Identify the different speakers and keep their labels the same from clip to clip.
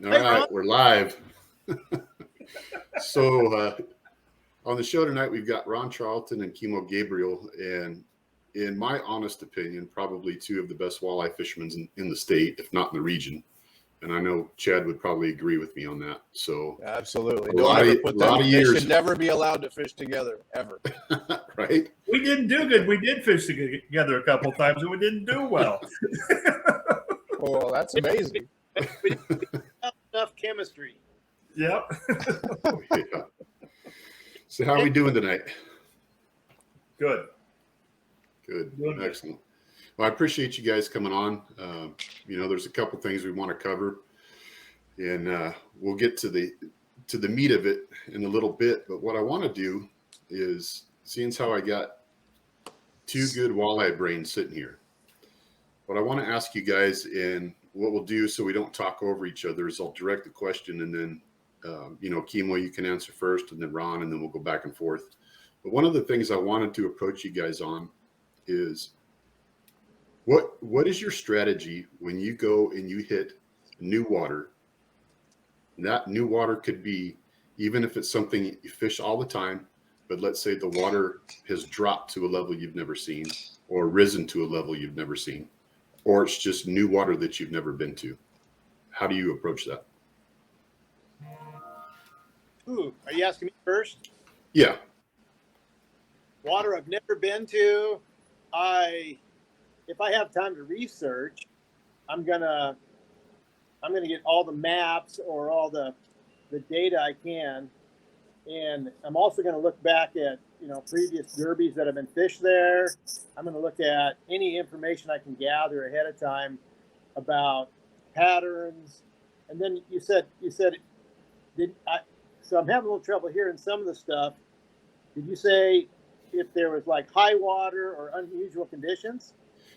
Speaker 1: All right, we're live. So on the show tonight, we've got Ron Charlton and Kimo Gabriel, and in my honest opinion, probably two of the best walleye fishermen in the state, if not in the region. And I know Chad would probably agree with me on that. So
Speaker 2: absolutely, they should never be allowed to fish together ever.
Speaker 1: Right?
Speaker 3: We didn't do good. We did fish together a couple of times, and we didn't do well.
Speaker 2: Well, that's amazing.
Speaker 4: We didn't have enough chemistry.
Speaker 3: Yep.
Speaker 1: Yeah. So how are we doing tonight?
Speaker 3: Good.
Speaker 1: Excellent. Well, I appreciate you guys coming on. There's a couple things we want to cover, and we'll get to the meat of it in a little bit. But what I want to do is, seeing as how I got two good walleye brains sitting here, what I want to ask you guys, and what we'll do so we don't talk over each other, is I'll direct the question, and then Kimo, you can answer first, and then Ron, and then we'll go back and forth. But one of the things I wanted to approach you guys on is, what is your strategy when you go and you hit new water? And that new water could be, even if it's something you fish all the time, but let's say the water has dropped to a level you've never seen, or risen to a level you've never seen, or it's just new water that you've never been to. How do you approach that?
Speaker 4: Ooh, are you asking me first?
Speaker 1: Yeah.
Speaker 4: Water I've never been to. If I have time to research, I'm gonna get all the maps or all the data I can, and I'm also gonna look back at previous derbies that have been fished there. I'm gonna look at any information I can gather ahead of time about patterns. And then you said so I'm having a little trouble hearing some of the stuff. Did you say if there was like high water or unusual conditions?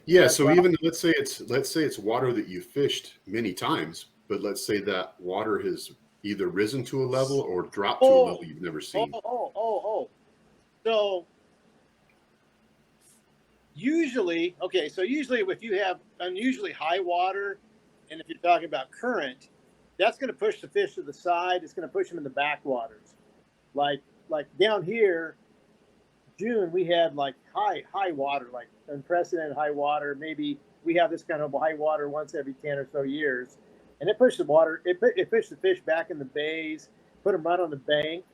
Speaker 1: Yeah, so even let's say it's water that you fished many times, but let's say that water has either risen to a level or dropped to a level you've never seen.
Speaker 4: So usually if you have unusually high water, and if you're talking about current, that's going to push the fish to the side. It's going to push them in the backwaters. Like down here, June, we had like high water, like unprecedented high water. Maybe we have this kind of high water once every 10 or so years. And it pushed the water, it pushed the fish back in the bays, put them right on the bank.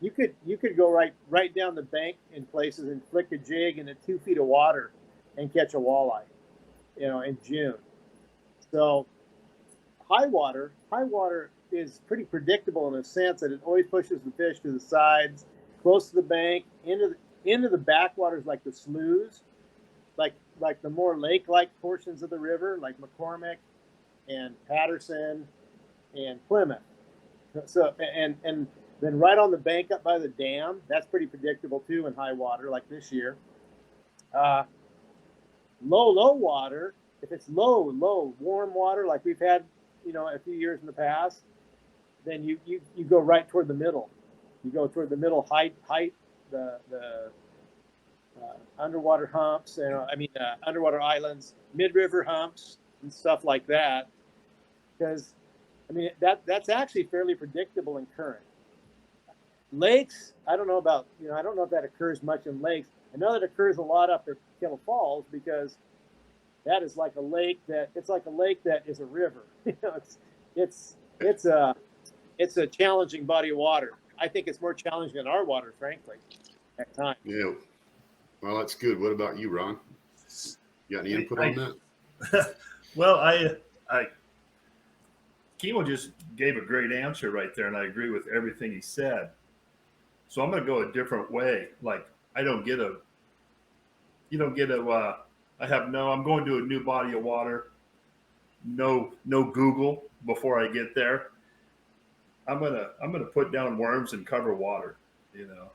Speaker 4: You could go right down the bank in places and flick a jig into 2 feet of water and catch a walleye, in June. So high water is pretty predictable in a sense that it always pushes the fish to the sides, close to the bank, into the backwaters, like the sloughs, like the more lake-like portions of the river, like McCormick and Patterson and Plymouth. So and then right on the bank up by the dam, that's pretty predictable too in high water, like this year. Low water, if it's low warm water like we've had a few years in the past, then you go right toward the middle. You go toward the middle height, the underwater humps, underwater islands, mid-river humps, and stuff like that. Because that's actually fairly predictable in current. Lakes, I don't know if that occurs much in lakes. I know that occurs a lot up at Kettle Falls, because that is like a lake that is a river. It's a challenging body of water. I think it's more challenging than our water, frankly, at times.
Speaker 1: Yeah. Well, that's good. What about you, Ron? You got any input on that?
Speaker 3: Well, Kimo just gave a great answer right there, and I agree with everything he said. So I'm going to go a different way. Like, I'm going to a new body of water. No Google before I get there. I'm gonna put down worms and cover water.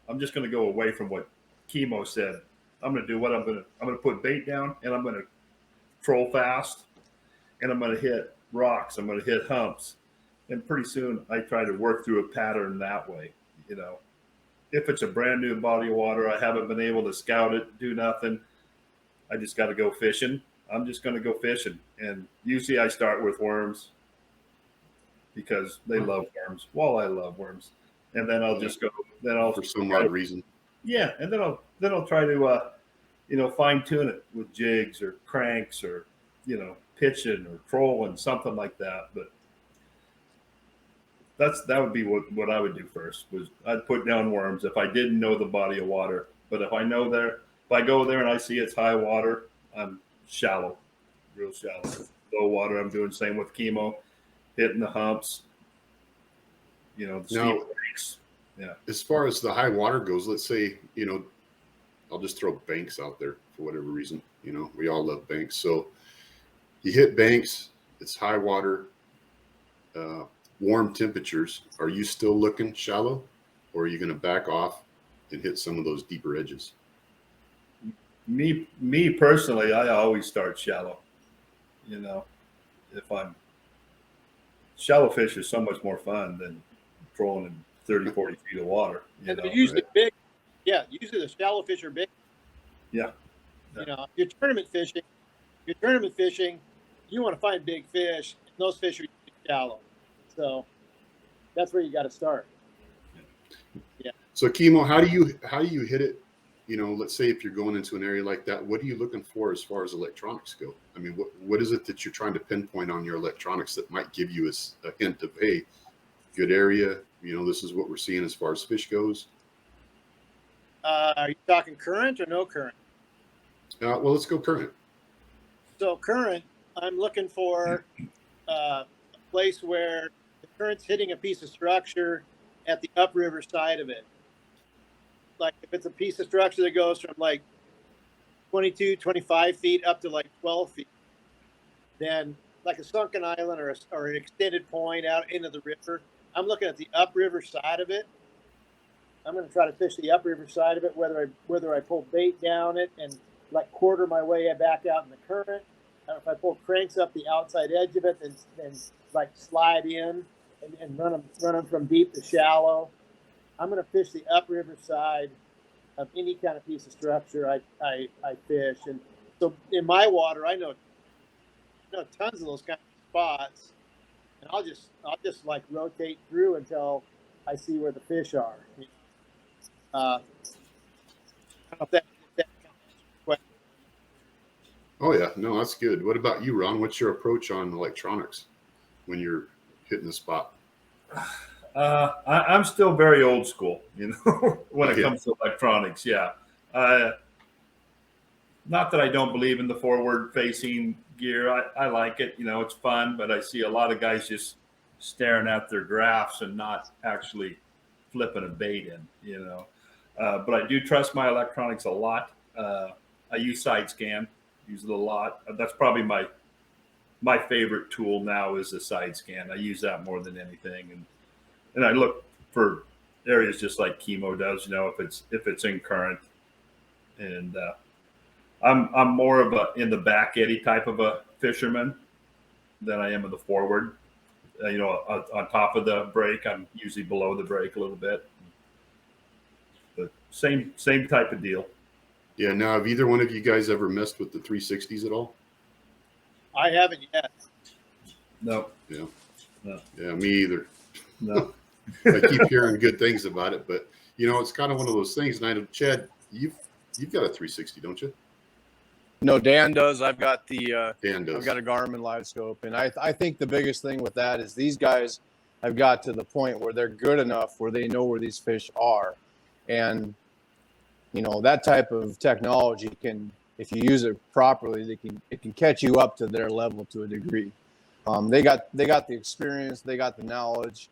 Speaker 3: I'm just gonna go away from what Kimo said. I'm gonna do what I'm gonna put bait down, and I'm gonna troll fast, and I'm gonna hit rocks. I'm gonna hit humps, and pretty soon I try to work through a pattern that way. If it's a brand new body of water, I haven't been able to scout it, do nothing. I just got to go fishing. I'm just going to go fishing, and usually I start with worms. because they love worms. Walleye love worms. And then I'll just go. Then I'll
Speaker 1: for some odd reason.
Speaker 3: Yeah, and then I'll try to fine tune it with jigs or cranks or pitching or trolling, something like that. But that would be what I would do first. Was I'd put down worms if I didn't know the body of water. But if I go there and I see it's high water, I'm shallow, real shallow. Low water, I'm doing the same with Kimo, hitting the humps. The steep banks. Yeah.
Speaker 1: As far as the high water goes, let's say, I'll just throw banks out there for whatever reason. We all love banks. So you hit banks, it's high water, warm temperatures. Are you still looking shallow, or are you going to back off and hit some of those deeper edges?
Speaker 3: Me personally, I always start shallow. If I'm shallow, fish is so much more fun than trolling in 30, 40 feet of water.
Speaker 4: And they're usually big. Yeah, usually the shallow fish are big.
Speaker 3: Yeah.
Speaker 4: If you're tournament fishing, you want to find big fish. And those fish are shallow. So that's where you got to start. Yeah.
Speaker 1: So Kimo, how do you hit it? Let's say if you're going into an area like that, what are you looking for as far as electronics go? I mean, what is it that you're trying to pinpoint on your electronics that might give you a hint of, hey, good area, this is what we're seeing as far as fish goes?
Speaker 4: Are you talking current or no current?
Speaker 1: Well, let's go current.
Speaker 4: So current, I'm looking for a place where the current's hitting a piece of structure at the upriver side of it. Like if it's a piece of structure that goes from like 22, 25 feet up to like 12 feet, then like a sunken island or an extended point out into the river, I'm looking at the upriver side of it. I'm going to try to fish the upriver side of it, whether I pull bait down it and like quarter my way back out in the current. If I pull cranks up the outside edge of it, then like slide in and run them from deep to shallow. I'm going to fish the upriver side of any kind of piece of structure I fish. And so in my water, I know tons of those kind of spots, and I'll just like rotate through until I see where the fish are. I don't know if that question.
Speaker 1: Oh yeah, no, that's good. What about you, Ron? What's your approach on electronics when you're hitting the spot?
Speaker 3: I'm still very old school, when it comes to electronics. Yeah. Not that I don't believe in the forward facing gear. I like it. It's fun, but I see a lot of guys just staring at their graphs and not actually flipping a bait in, but I do trust my electronics a lot. I use side scan, use it a lot. That's probably my favorite tool now is the side scan. I use that more than anything. And I look for areas just like Kimo does, if it's in current. And I'm more of in the back eddy type of a fisherman than I am in the forward. On top of the break, I'm usually below the break a little bit. But same type of deal.
Speaker 1: Yeah. Now, have either one of you guys ever messed with the 360s at all?
Speaker 4: I haven't yet.
Speaker 3: No.
Speaker 1: Yeah.
Speaker 3: No.
Speaker 1: Yeah, me either.
Speaker 3: No.
Speaker 1: I keep hearing good things about it, but it's kind of one of those things. And I know, Chad, you've got a 360, don't you?
Speaker 2: No, Dan does. I've got
Speaker 1: Dan does.
Speaker 2: I've got a Garmin live scope, and I think the biggest thing with that is these guys have got to the point where they're good enough where they know where these fish are, and that type of technology can, if you use it properly, it can catch you up to their level to a degree. They got the experience, they got the knowledge,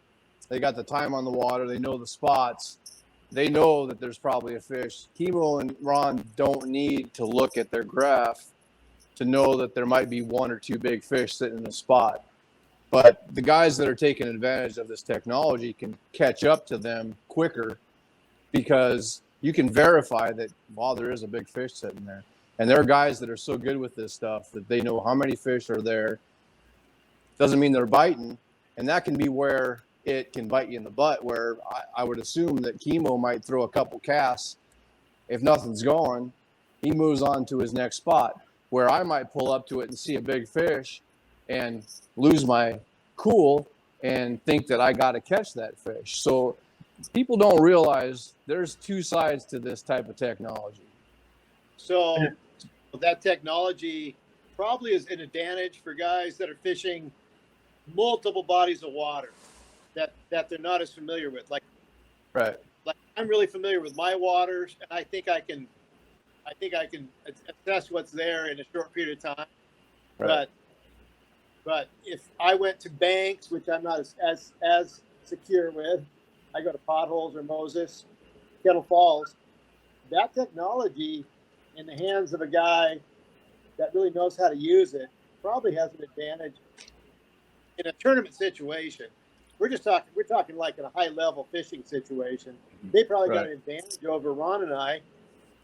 Speaker 2: they got the time on the water, they know the spots. They know that there's probably a fish. Kimo and Ron don't need to look at their graph to know that there might be one or two big fish sitting in a spot. But the guys that are taking advantage of this technology can catch up to them quicker because you can verify that, wow, there is a big fish sitting there. And there are guys that are so good with this stuff that they know how many fish are there. Doesn't mean they're biting. And that can be where it can bite you in the butt, where I would assume that Kimo might throw a couple casts. If nothing's going, he moves on to his next spot, where I might pull up to it and see a big fish and lose my cool and think that I got to catch that fish. So people don't realize there's two sides to this type of technology.
Speaker 4: So that technology probably is an advantage for guys that are fishing multiple bodies of water that they're not as familiar with. Like I'm really familiar with my waters, and I think I can assess what's there in a short period of time.
Speaker 2: Right.
Speaker 4: But if I went to banks, which I'm not as secure with, I go to Potholes or Moses, Kettle Falls, that technology in the hands of a guy that really knows how to use it probably has an advantage in a tournament situation. We're talking like in a high level fishing situation. They probably got an advantage over Ron and I,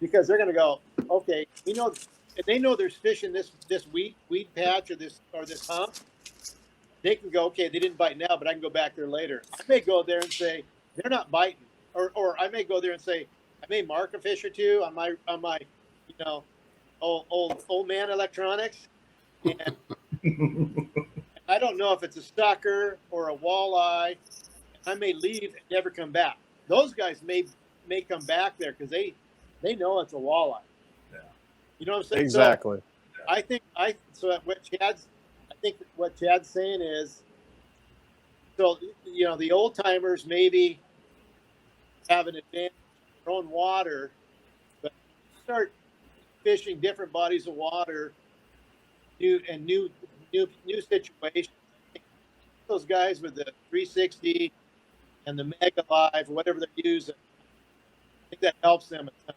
Speaker 4: because they're going to go, okay, if they know there's fish in this weed patch or this hump, they can go, okay, they didn't bite now, but I can go back there later. I may go there and say they're not biting, or I may go there and say I may mark a fish or two on my old man electronics, and I don't know if it's a sucker or a walleye. I may leave and never come back. Those guys may come back there because they know it's a walleye.
Speaker 3: Yeah.
Speaker 4: You know what I'm saying?
Speaker 2: Exactly.
Speaker 4: So what Chad's saying is, so the old timers maybe have an advantage in their own water, but start fishing different bodies of water, new situations. Those guys with the 360 and the Mega Live, whatever they're using, I think that helps them a ton.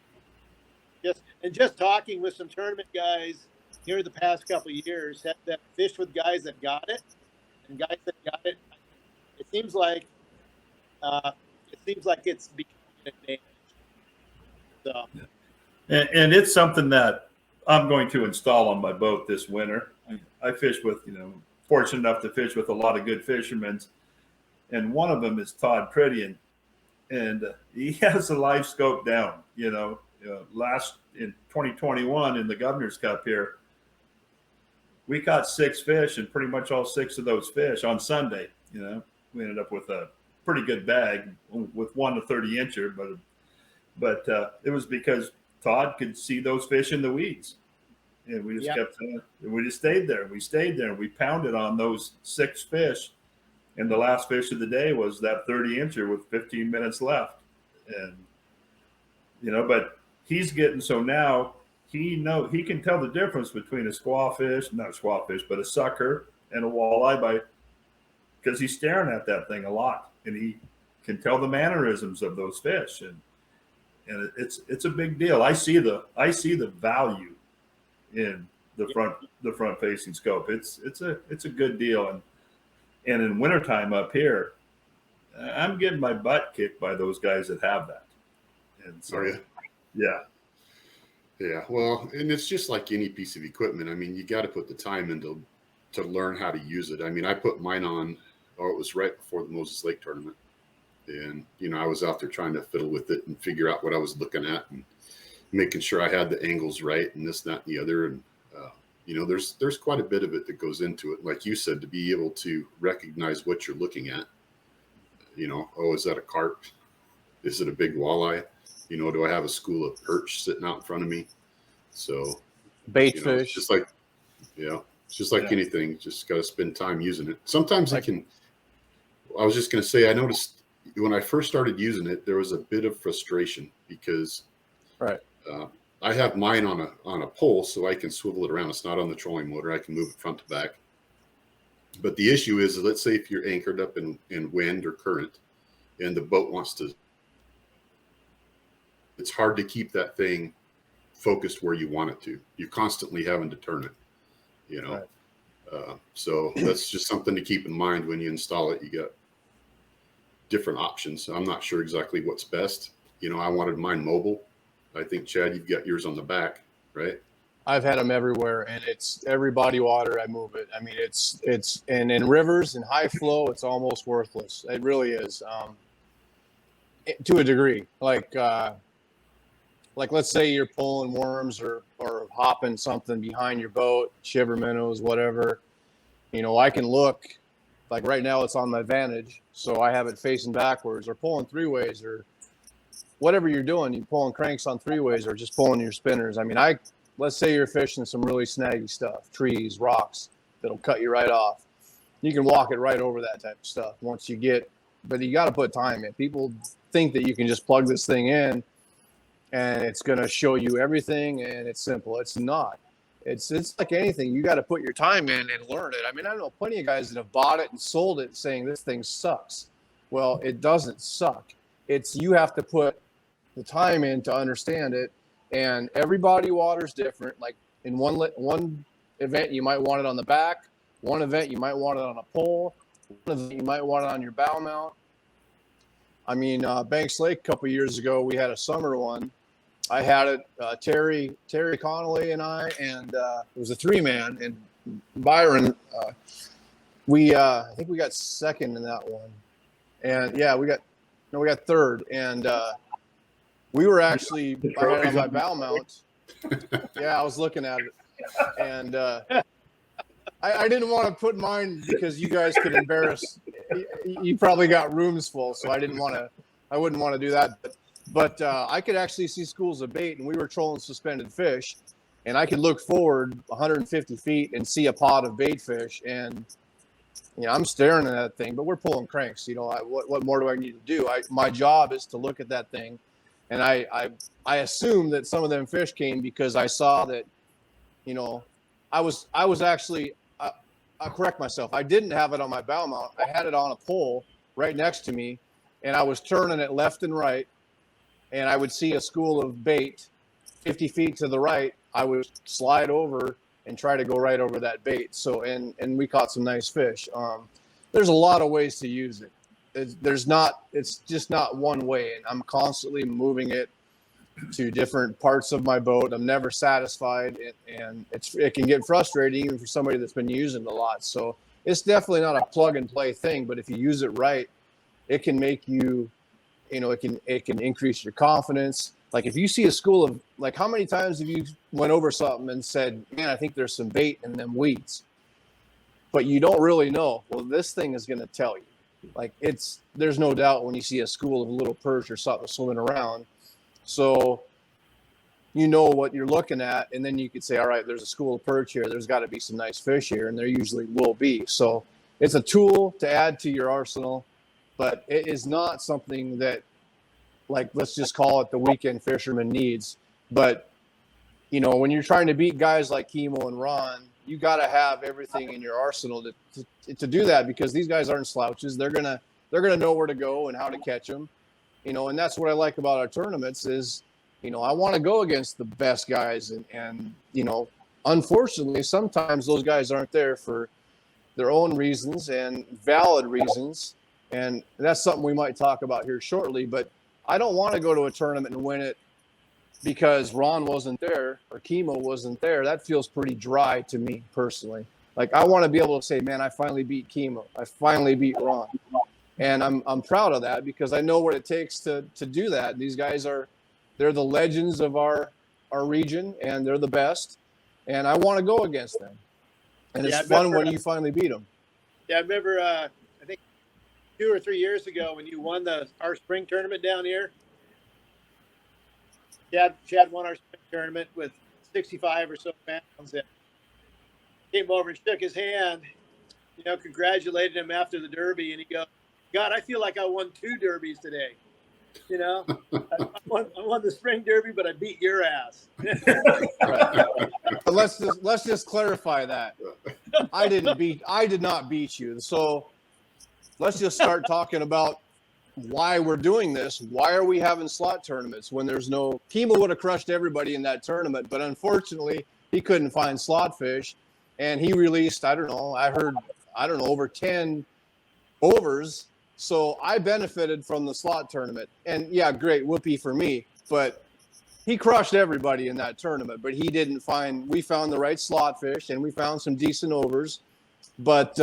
Speaker 4: Just talking with some tournament guys here the past couple of years that fished with guys that got it, and guys that got it, it seems like it's becoming an advantage. So,
Speaker 3: and it's something that I'm going to install on my boat this winter. I fish with, fortunate enough to fish with a lot of good fishermen, and one of them is Todd Pretty, and he has the live scope down. Last in 2021 in the Governor's Cup here, we caught 6 fish, and pretty much all 6 of those fish on Sunday. We ended up with a pretty good bag with 1 to 30 incher, but it was because Todd could see those fish in the weeds, and we just we just stayed there. We stayed there, and we pounded on those 6 fish. And the last fish of the day was that 30 incher with 15 minutes left, and but he's getting, so now he can tell the difference between a not a squawfish, but a sucker and a walleye because he's staring at that thing a lot, and he can tell the mannerisms of those fish, and it's a big deal. I see the value in the front facing scope. It's a good deal, and in wintertime up here, I'm getting my butt kicked by those guys that have that. And so,
Speaker 1: yeah. Well, and it's just like any piece of equipment. I mean, you got to put the time into to learn how to use it. I mean, I put mine on, it was right before the Moses Lake tournament, and I was out there trying to fiddle with it and figure out what I was looking at and making sure I had the angles right and this, that, and the other. And there's quite a bit of it that goes into it. Like you said, to be able to recognize what you're looking at. Is that a carp? Is it a big walleye? Do I have a school of perch sitting out in front of me? So
Speaker 2: bait fish.
Speaker 1: It's just like anything. Just got to spend time using it. Sometimes I was just going to say, I noticed when I first started using it, there was a bit of frustration because I have mine on a pole, so I can swivel it around. It's not on the trolling motor. I can move it front to back. But the issue is, let's say if you're anchored up in wind or current and the boat wants to, it's hard to keep that thing focused where you want it to. You're constantly having to turn it, so that's just something to keep in mind when you install it. You got different options. I'm not sure exactly what's best. I wanted mine mobile. I think, Chad, you've got yours on the back, right?
Speaker 2: I've had them everywhere, and it's every body water I move it. I mean, it's and in rivers and high flow, it's almost worthless. It really is, to a degree. Like let's say you're pulling worms or hopping something behind your boat, shiver minnows, whatever. I can look like right now it's on my vantage, so I have it facing backwards, or pulling 3-ways, or whatever you're doing, you pulling cranks on 3-ways or just pulling your spinners. I mean, let's say you're fishing some really snaggy stuff, trees, rocks, that'll cut you right off. You can walk it right over that type of stuff once you get, but you got to put time in. People think that you can just plug this thing in and it's going to show you everything and it's simple. It's not. It's like anything. You got to put your time in and learn it. I mean, I know plenty of guys that have bought it and sold it saying this thing sucks. Well, it doesn't suck. It's you have to put the time in to understand it, and every body water's different. Like in one event, you might want it on the back. One event, you might want it on a pole. One event, you might want it on your bow mount. I mean, Banks Lake a couple of years ago, we had a summer one. I had it, Terry Connolly and I, and it was a 3-man, and Byron, I think we got second in that one. And yeah, we got third. And we were actually, I had it on my bow mount. Yeah, I was looking at it. And I didn't want to put mine because you guys could embarrass. You probably got rooms full, so I wouldn't want to do that. But I could actually see schools of bait, and we were trolling suspended fish, and I could look forward 150 feet and see a pod of bait fish, and I'm staring at that thing, but we're pulling cranks. What more do I need to do? My job is to look at that thing, and I assume that some of them fish came because I saw that, I was actually. I'll correct myself. I didn't have it on my bow mount. I had it on a pole right next to me, and I was turning it left and right, and I would see a school of bait 50 feet to the right. I would slide over and try to go right over that bait. So, and we caught some nice fish. There's a lot of ways to use it. It's just not one way, and I'm constantly moving it to different parts of my boat. I'm never satisfied, and it can get frustrating even for somebody that's been using it a lot. So it's definitely not a plug and play thing, but if you use it right, it can make you, it can increase your confidence. Like if you see a school of, like, how many times have you went over something and said, man, I think there's some bait in them weeds, but you don't really know. Well, this thing is going to tell you. Like there's no doubt when you see a school of little perch or something swimming around. So you know what you're looking at, and then you could say, all right, there's a school of perch here. There's got to be some nice fish here, and there usually will be. So it's a tool to add to your arsenal, but it is not something that, like, let's just call it the weekend fisherman needs. But, when you're trying to beat guys like Kimo and Ron, you got to have everything in your arsenal to do that, because these guys aren't slouches. They're gonna know where to go and how to catch them. And that's what I like about our tournaments is, I want to go against the best guys. And unfortunately, sometimes those guys aren't there for their own reasons and valid reasons. And that's something we might talk about here shortly. But I don't want to go to a tournament and win it because Ron wasn't there or Kimo wasn't there. That feels pretty dry to me personally. Like, I want to be able to say, man, I finally beat Kimo. I finally beat Ron. And I'm proud of that because I know what it takes to do that. These guys they're the legends of our region, and they're the best. And I want to go against them. And it's fun when you finally beat them.
Speaker 4: Yeah, I remember, I think 2 or 3 years ago when you won our spring tournament down here. Chad won our spring tournament with 65 or so pounds. And came over and shook his hand, congratulated him after the Derby, and he goes, God, I feel like I won 2 derbies today. I won the spring derby, but I beat your ass.
Speaker 2: Right. But let's just clarify that. I did not beat you. So let's just start talking about why we're doing this. Why are we having slot tournaments when there's no? Kimo would have crushed everybody in that tournament, but unfortunately he couldn't find slot fish, and he released, over 10 overs. So I benefited from the slot tournament, and yeah, great whoopee for me, but he crushed everybody in that tournament, but we found the right slot fish, and we found some decent overs, but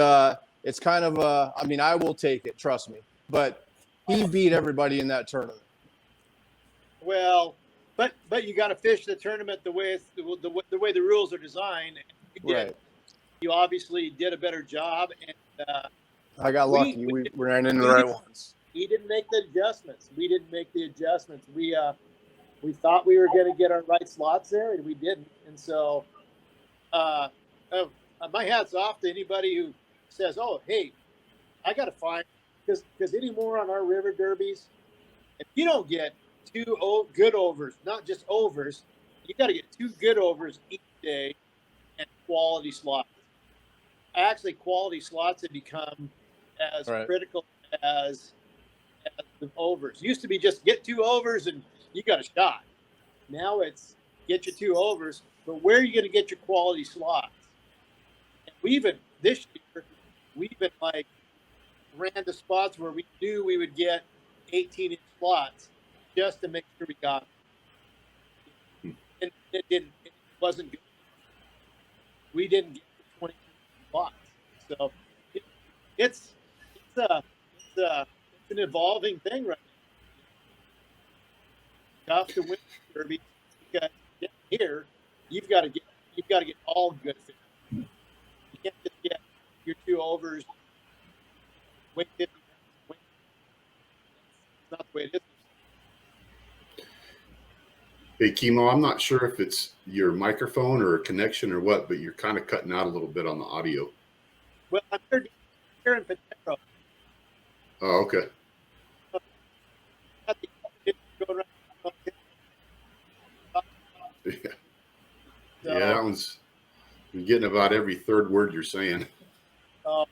Speaker 2: it's kind of I will take it, trust me, but he beat everybody in that tournament.
Speaker 4: Well, but you got to fish the tournament the way the rules are designed. You obviously did a better job, and
Speaker 2: I got
Speaker 4: We-
Speaker 2: lucky. We ran into the
Speaker 4: we
Speaker 2: right
Speaker 4: did-
Speaker 2: ones.
Speaker 4: We didn't make the adjustments. We thought we were going to get our right slots there, and we didn't. And so, uh, uh, my hat's off to anybody who says, "Oh, hey, I got to find," because anymore on our river derbies, if you don't get two good overs, not just overs, you got to get two good overs each day and quality slots. Actually, quality slots have become as
Speaker 2: Right.
Speaker 4: critical as the overs. Used to be just get two overs and you got a shot. Now it's get your two overs, but where are you going to get your quality slots? And this year, we've been like ran to spots where we knew we would get 18-inch slots just to make sure we got them. And it wasn't good. We didn't get the 20 slots. So it's it's an evolving thing right now. Tough to win derby because here you've got to get all good fish. You can't just get your two overs, wait 50 minutes, wait. That's not the way it is.
Speaker 1: Hey, Kimo, I'm not sure if it's your microphone or a connection or what, but you're kind of cutting out a little bit on the audio.
Speaker 4: Well, I'm here in Patero.
Speaker 1: Oh, okay. Yeah, that one's you're getting about every third word you're saying.
Speaker 4: I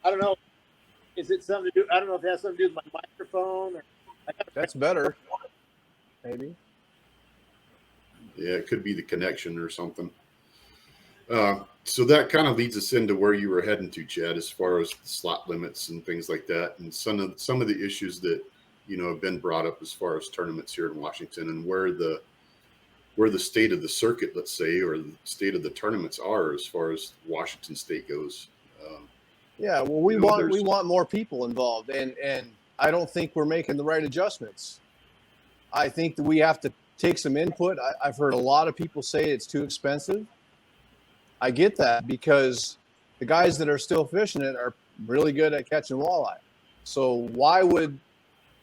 Speaker 4: don't know. Is it something to do? I don't know if it has something to do with my microphone.
Speaker 2: That's better. Maybe.
Speaker 1: Yeah, it could be the connection or something. So that kind of leads us into where you were heading to, Chad, as far as the slot limits and things like that, and some of the issues that have been brought up as far as tournaments here in Washington, and where the state of the circuit, let's say, or the state of the tournaments are as far as Washington State goes.
Speaker 2: Yeah, well, we want more people involved, and I don't think we're making the right adjustments. I think that we have to take some input. I've heard a lot of people say it's too expensive. I get that because the guys that are still fishing it are really good at catching walleye. So why would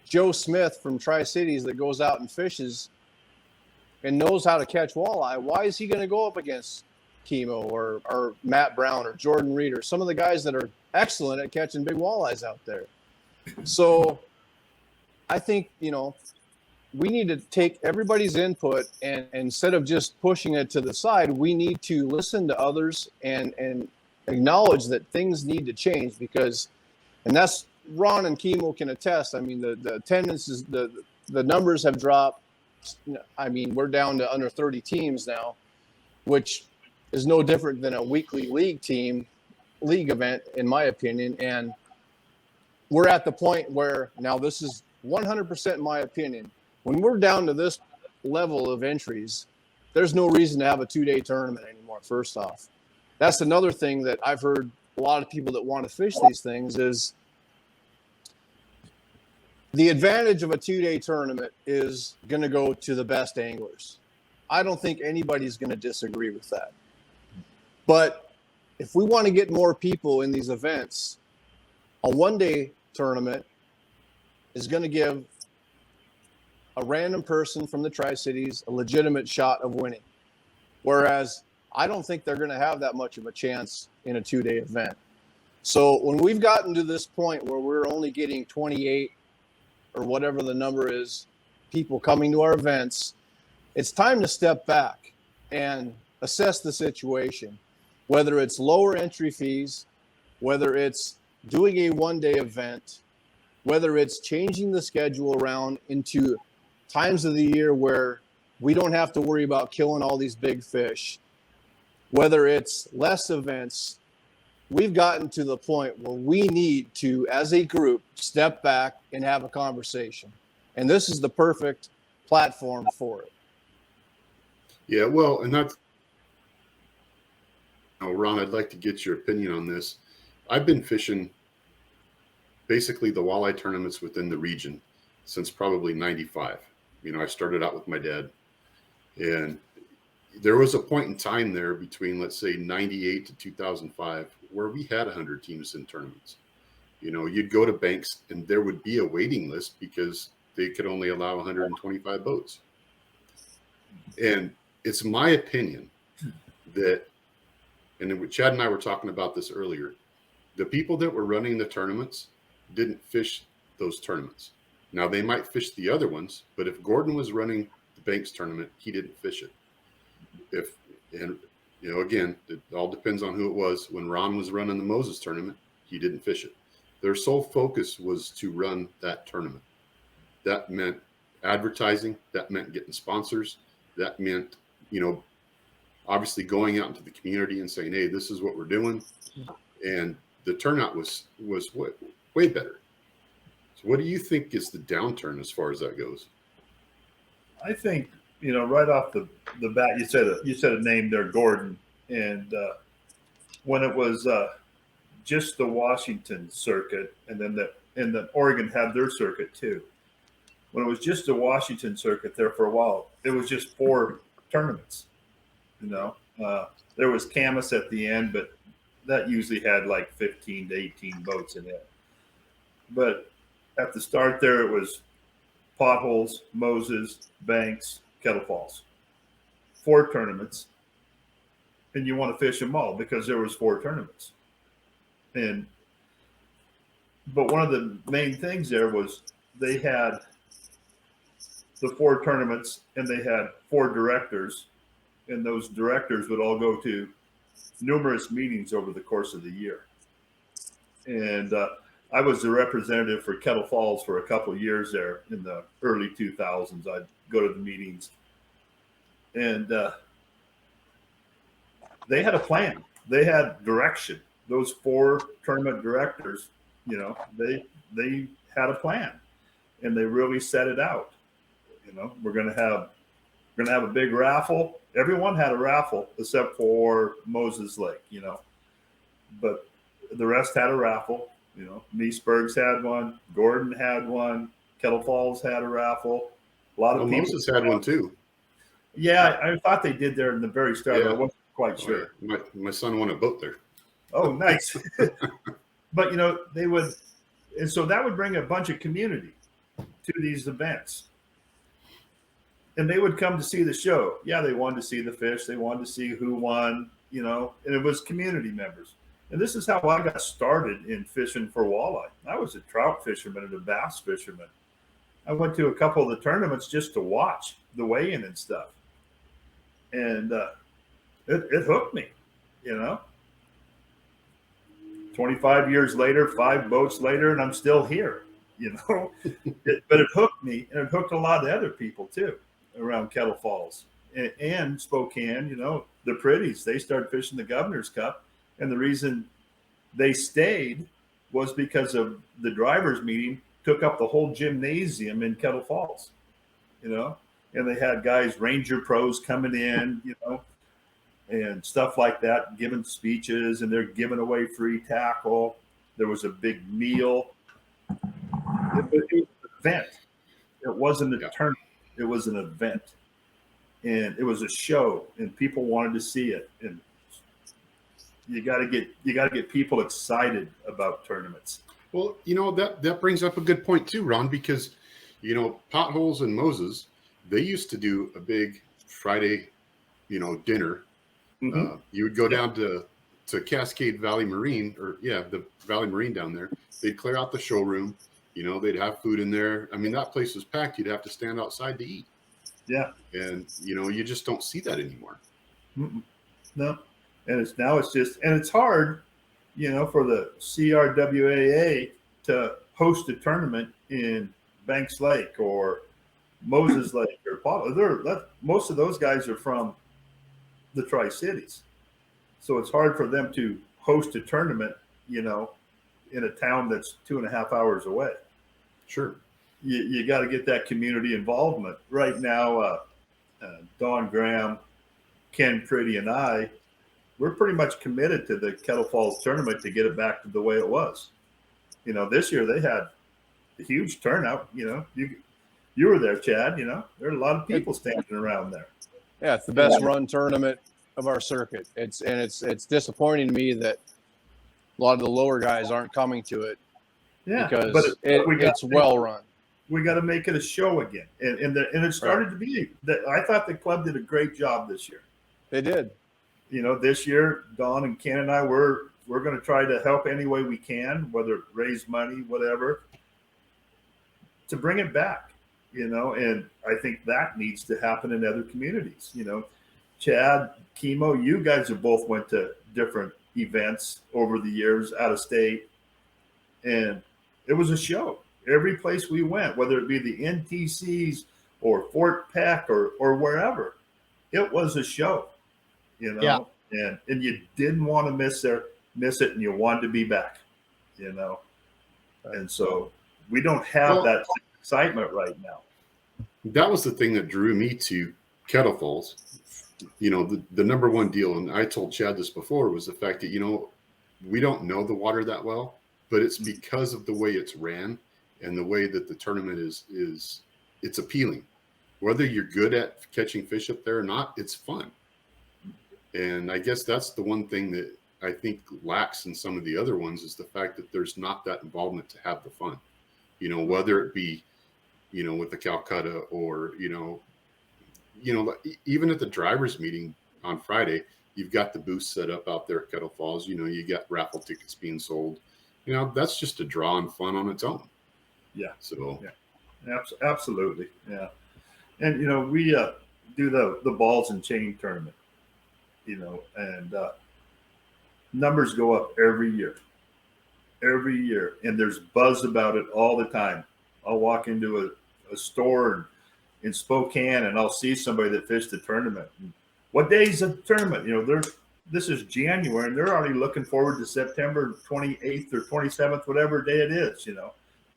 Speaker 2: Joe Smith from Tri-Cities that goes out and fishes and knows how to catch walleye, why is he going to go up against Kimo or Matt Brown or Jordan Reed or some of the guys that are excellent at catching big walleyes out there? So I think, we need to take everybody's input, and instead of just pushing it to the side, we need to listen to others and acknowledge that things need to change, because, and that's Ron and Kimo can attest. I mean, the attendance is the numbers have dropped. I mean, we're down to under 30 teams now, which is no different than a weekly league event, in my opinion. And we're at the point where now, this is 100% my opinion. When we're down to this level of entries, there's no reason to have a 2-day tournament anymore, first off. That's another thing that I've heard a lot of people that want to fish these things is the advantage of a 2-day tournament is going to go to the best anglers. I don't think anybody's going to disagree with that. But if we want to get more people in these events, a 1-day tournament is going to give a random person from the Tri-Cities a legitimate shot of winning. Whereas I don't think they're going to have that much of a chance in a 2-day event. So when we've gotten to this point where we're only getting 28 or whatever the number is, people coming to our events, it's time to step back and assess the situation. Whether it's lower entry fees, whether it's doing a 1-day event, whether it's changing the schedule around into times of the year where we don't have to worry about killing all these big fish, whether it's less events, we've gotten to the point where we need to, as a group, step back and have a conversation. And this is the perfect platform for it.
Speaker 1: Yeah, well, and that's, Ron, I'd like to get your opinion on this. I've been fishing basically the walleye tournaments within the region since probably 95. I started out with my dad, and there was a point in time there between, let's say, 98 to 2005 where we had 100 teams in tournaments. You know, you'd go to banks and there would be a waiting list because they could only allow 125 boats. And it's my opinion that, and Chad and I were talking about this earlier, the people that were running the tournaments didn't fish those tournaments. Now they might fish the other ones, but if Gordon was running the Banks tournament, he didn't fish it. And you know, again, it all depends on who it was. When Ron was running the Moses tournament, he didn't fish it. Their sole focus was to run that tournament. That meant advertising. That meant getting sponsors. That meant, you know, obviously going out into the community and saying, hey, this is what we're doing. And the turnout was way better. So what do you think is the downturn as far as that goes?
Speaker 3: I think, you know, right off the bat, you said a name there, Gordon, and when it was just the Washington circuit, and then Oregon had their circuit too. When it was just the Washington circuit there for a while, it was just 4 tournaments. You know, there was Camas at the end, but that usually had like 15 to 18 boats in it. But at the start there, it was Potholes, Moses, Banks, Kettle Falls. 4 tournaments. And you want to fish them all because there was 4 tournaments. But one of the main things there was they had the 4 tournaments and they had 4 directors, and those directors would all go to numerous meetings over the course of the year. And I was the representative for Kettle Falls for a couple of years there in the early 2000s. I'd go to the meetings, and they had a plan. They had direction. Those 4 tournament directors, you know, they had a plan, and they really set it out. You know, we're gonna have a big raffle. Everyone had a raffle except for Moses Lake, you know, but the rest had a raffle. You know, Meesburg's had one, Gordon had one, Kettle Falls had a raffle. A lot of people.
Speaker 1: Moses had one too.
Speaker 3: Yeah, I thought they did there in the very start.
Speaker 1: Yeah.
Speaker 3: I wasn't quite sure.
Speaker 1: My son won a boat there.
Speaker 3: Oh, nice. But, you know, they would, and so that would bring a bunch of community to these events. And they would come to see the show. Yeah, they wanted to see the fish. They wanted to see who won, you know, and it was community members. And this is how I got started in fishing for walleye. I was a trout fisherman and a bass fisherman. I went to a couple of the tournaments just to watch the weigh-in and stuff. And it hooked me, you know. 25 years later, 5 boats later, and I'm still here, you know. But it hooked me, and it hooked a lot of other people too around Kettle Falls and Spokane. You know, the Pretties, they started fishing the Governor's Cup, and the reason they stayed was because of the drivers' meeting took up the whole gymnasium in Kettle Falls, you know, and they had guys, Ranger pros coming in, you know, and stuff like that, giving speeches, and they're giving away free tackle. There was a big meal. It was an event. It wasn't a tournament. It was an event. And it was a show, and people wanted to see it. And you got to get people excited about tournaments.
Speaker 1: Well, you know, that brings up a good point too, Ron, because, you know, Potholes and Moses, they used to do a big Friday, you know, dinner. Mm-hmm. You would go down to Cascade Valley Marine, the Valley Marine down there. They'd clear out the showroom. You know, they'd have food in there. I mean, that place was packed. You'd have to stand outside to eat. Yeah. And, you know, you just don't see that anymore.
Speaker 3: Mm-mm. No. And it's hard, you know, for the CRWAA to host a tournament in Banks Lake or Moses Lake or Potholes. Most of those guys are from the Tri-Cities. So it's hard for them to host a tournament, you know, in a town that's 2.5 hours away.
Speaker 1: Sure.
Speaker 3: You got to get that community involvement. Right now, Don Graham, Ken Pretty, and we're pretty much committed to the Kettle Falls tournament to get it back to the way it was. You know, this year they had a huge turnout. You know, you were there, Chad. You know, there are a lot of people standing around there.
Speaker 2: Yeah, it's the best run tournament of our circuit. It's disappointing to me that a lot of the lower guys aren't coming to it.
Speaker 3: Yeah,
Speaker 2: because
Speaker 3: we
Speaker 2: it's well run.
Speaker 3: We got to make it a show again, and it started to be. I thought the club did a great job this year.
Speaker 2: They did.
Speaker 3: You know, this year, Don and Ken and I we're going to try to help any way we can, whether raise money, whatever, to bring it back. You know, and I think that needs to happen in other communities. You know, Chad, Kimo, you guys have both went to different events over the years out of state, and it was a show. Every place we went, whether it be the NTCs or Fort Peck or wherever, it was a show, you know, and you didn't want to miss it, and you wanted to be back, you know, and so we don't have that excitement right now.
Speaker 1: That was the thing that drew me to Kettle Falls. You know, the number one deal, and I told Chad this before, was the fact that, you know, we don't know the water that well, but it's because of the way it's ran and the way that the tournament is it's appealing. Whether you're good at catching fish up there or not, it's fun. And I guess that's the one thing that I think lacks in some of the other ones, is the fact that there's not that involvement to have the fun. You know, whether it be, you know, with the Calcutta or, you know, even at the drivers meeting on Friday, you've got the booth set up out there at Kettle Falls. You know, you got raffle tickets being sold. You know, that's just a draw and fun on its own.
Speaker 3: Yeah.
Speaker 1: So.
Speaker 3: Yeah. Absolutely. Yeah. And, you know, we do the balls and chain tournament, you know, and numbers go up every year. And there's buzz about it all the time. I'll walk into a store in Spokane and I'll see somebody that fished the tournament. And what day is the tournament? You know, this is January and they're already looking forward to September 28th or 27th, whatever day it is, you know.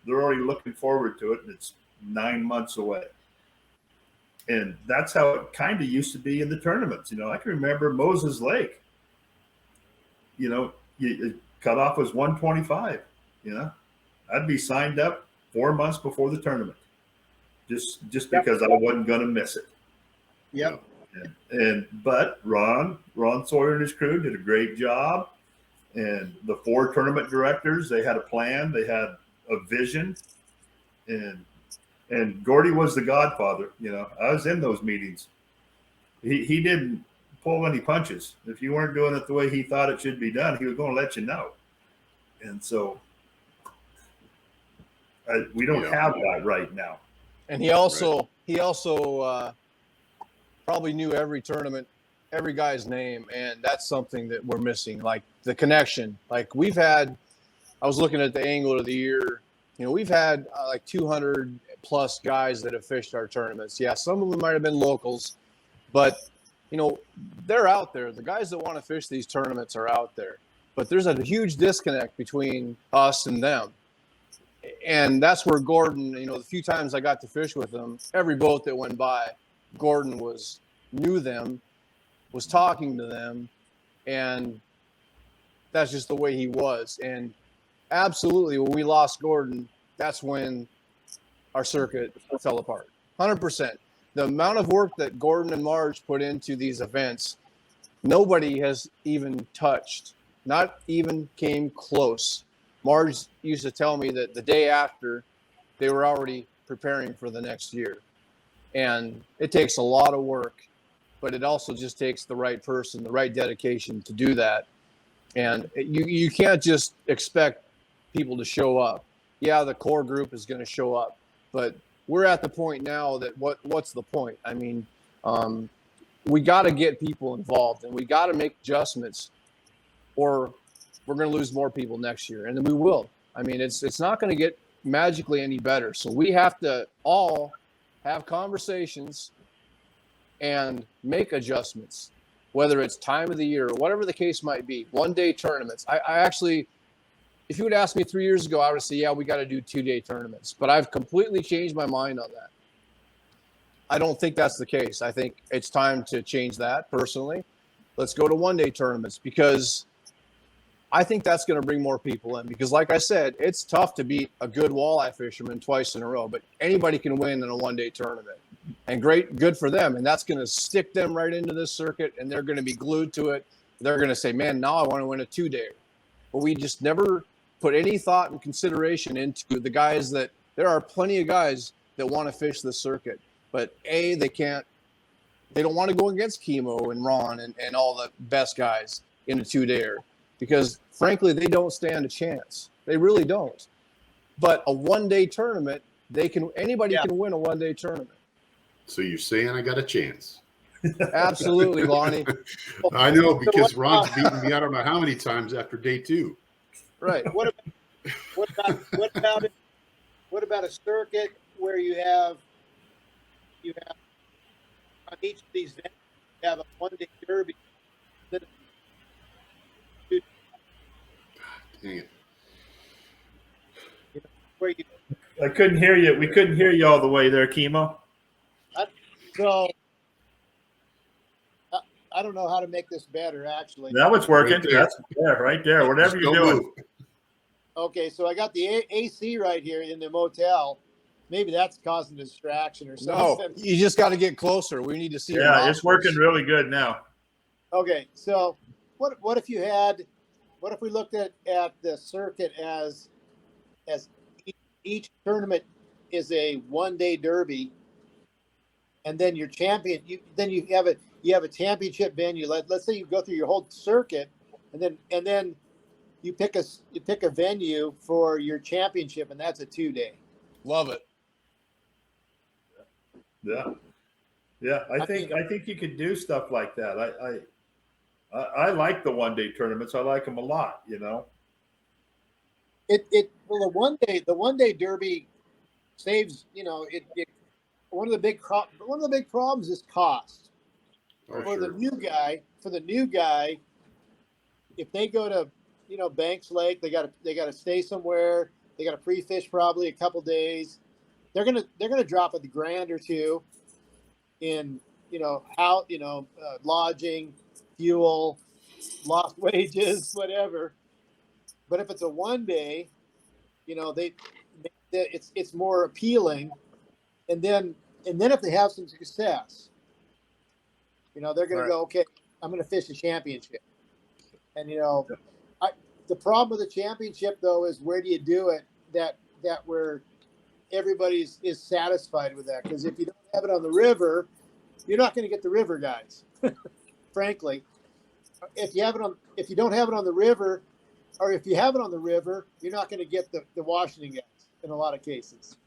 Speaker 3: They're already looking forward to it, and it's 9 months away. And that's how it kind of used to be in the tournaments. You know, I can remember Moses Lake. You know, cutoff was 125. You know, I'd be signed up 4 months before the tournament, just because I wasn't going to miss it.
Speaker 4: Yep.
Speaker 3: But Ron Sawyer and his crew did a great job, and the 4 tournament directors, they had a plan, they had a vision, and Gordy was the godfather. You know, I was in those meetings. He didn't pull any punches. If you weren't doing it the way he thought it should be done, he was going to let you know. And so we don't have that right now.
Speaker 2: And he also probably knew every tournament, every guy's name, and that's something that we're missing, like the connection. Like I was looking at the Angler of the Year. You know, we've had like 200 plus guys that have fished our tournaments. Yeah, some of them might have been locals, but, you know, they're out there. The guys that want to fish these tournaments are out there. But there's a huge disconnect between us and them. And that's where Gordon, you know, the few times I got to fish with him, every boat that went by, Gordon knew them, was talking to them, and that's just the way he was. And absolutely, when we lost Gordon, that's when our circuit fell apart. 100%. The amount of work that Gordon and Marge put into these events, nobody has even touched, not even came close. Marge used to tell me that the day after, they were already preparing for the next year. And it takes a lot of work, but it also just takes the right person, the right dedication to do that. And you can't just expect people to show up. Yeah, the core group is going to show up, but we're at the point now that what's the point? I mean, we got to get people involved, and we got to make adjustments, or we're going to lose more people next year, and then we will. I mean, it's not going to get magically any better. So we have to all have conversations and make adjustments, whether it's time of the year or whatever the case might be. 1-day tournaments. I actually, if you would ask me 3 years ago, I would say, yeah, we got to do 2-day tournaments. But I've completely changed my mind on that. I don't think that's the case. I think it's time to change that personally. Let's go to 1-day tournaments, because I think that's going to bring more people in. Because like I said, it's tough to beat a good walleye fisherman twice in a row, but anybody can win in a 1-day tournament. And good for them. And that's going to stick them right into this circuit, and they're going to be glued to it. They're going to say, man, now I want to win a 2-day. But we just never put any thought and consideration into the guys that there are plenty of guys that want to fish the circuit, but they don't want to go against Kimo and Ron and all the best guys in a 2-dayer because frankly, they don't stand a chance. They really don't. But a 1-day tournament, anybody can win a 1-day tournament.
Speaker 1: So you're saying I got a chance?
Speaker 2: Absolutely, Lonnie.
Speaker 1: I know, because Ron's beaten me I don't know how many times after day 2.
Speaker 2: Right.
Speaker 4: What about a circuit where you have on each of these venues, you have a 1-day derby?
Speaker 1: Dang it.
Speaker 4: Where you
Speaker 3: I couldn't hear you. We couldn't hear you all the way there, Kimo.
Speaker 4: so I don't know how to make this better. Actually,
Speaker 3: That was working.
Speaker 1: Right there.
Speaker 3: That's right there. Whatever you're
Speaker 1: Don't
Speaker 3: doing.
Speaker 1: move.
Speaker 4: okay. So I got the AC right here in the motel. Maybe that's causing distraction or
Speaker 2: No,
Speaker 4: something.
Speaker 2: you just got to get closer. We need to see. your
Speaker 3: Yeah, it's
Speaker 2: nostrils.
Speaker 3: working really good now.
Speaker 4: Okay, so what if we looked at the circuit as each tournament is a 1-day derby, and then your champion you have a championship venue. Let's say you go through your whole circuit, and then you pick a venue for your championship, and that's a 2-day.
Speaker 2: Love it.
Speaker 3: Yeah. I think you could do stuff like that. I like the 1-day tournaments. I like them a lot. You know.
Speaker 4: The 1-day derby saves, one of the big problems is cost.
Speaker 1: Oh,
Speaker 4: For the
Speaker 1: sure.
Speaker 4: new guy, if they go to Banks Lake, they got to stay somewhere. They got to pre-fish probably a couple days. They're gonna drop $1,000 or $2 in lodging, fuel, lost wages, whatever. But if it's a 1-day, it's more appealing. And then if they have some success, they're going to go, okay, I'm going to fish a championship. And the problem with the championship though is where do you do it that where everybody is satisfied with that? Because if you don't have it on the river, you're not going to get the river guys. Frankly, if you don't have it on the river, or if you have it on the river, you're not going to get the Washington guys in a lot of cases.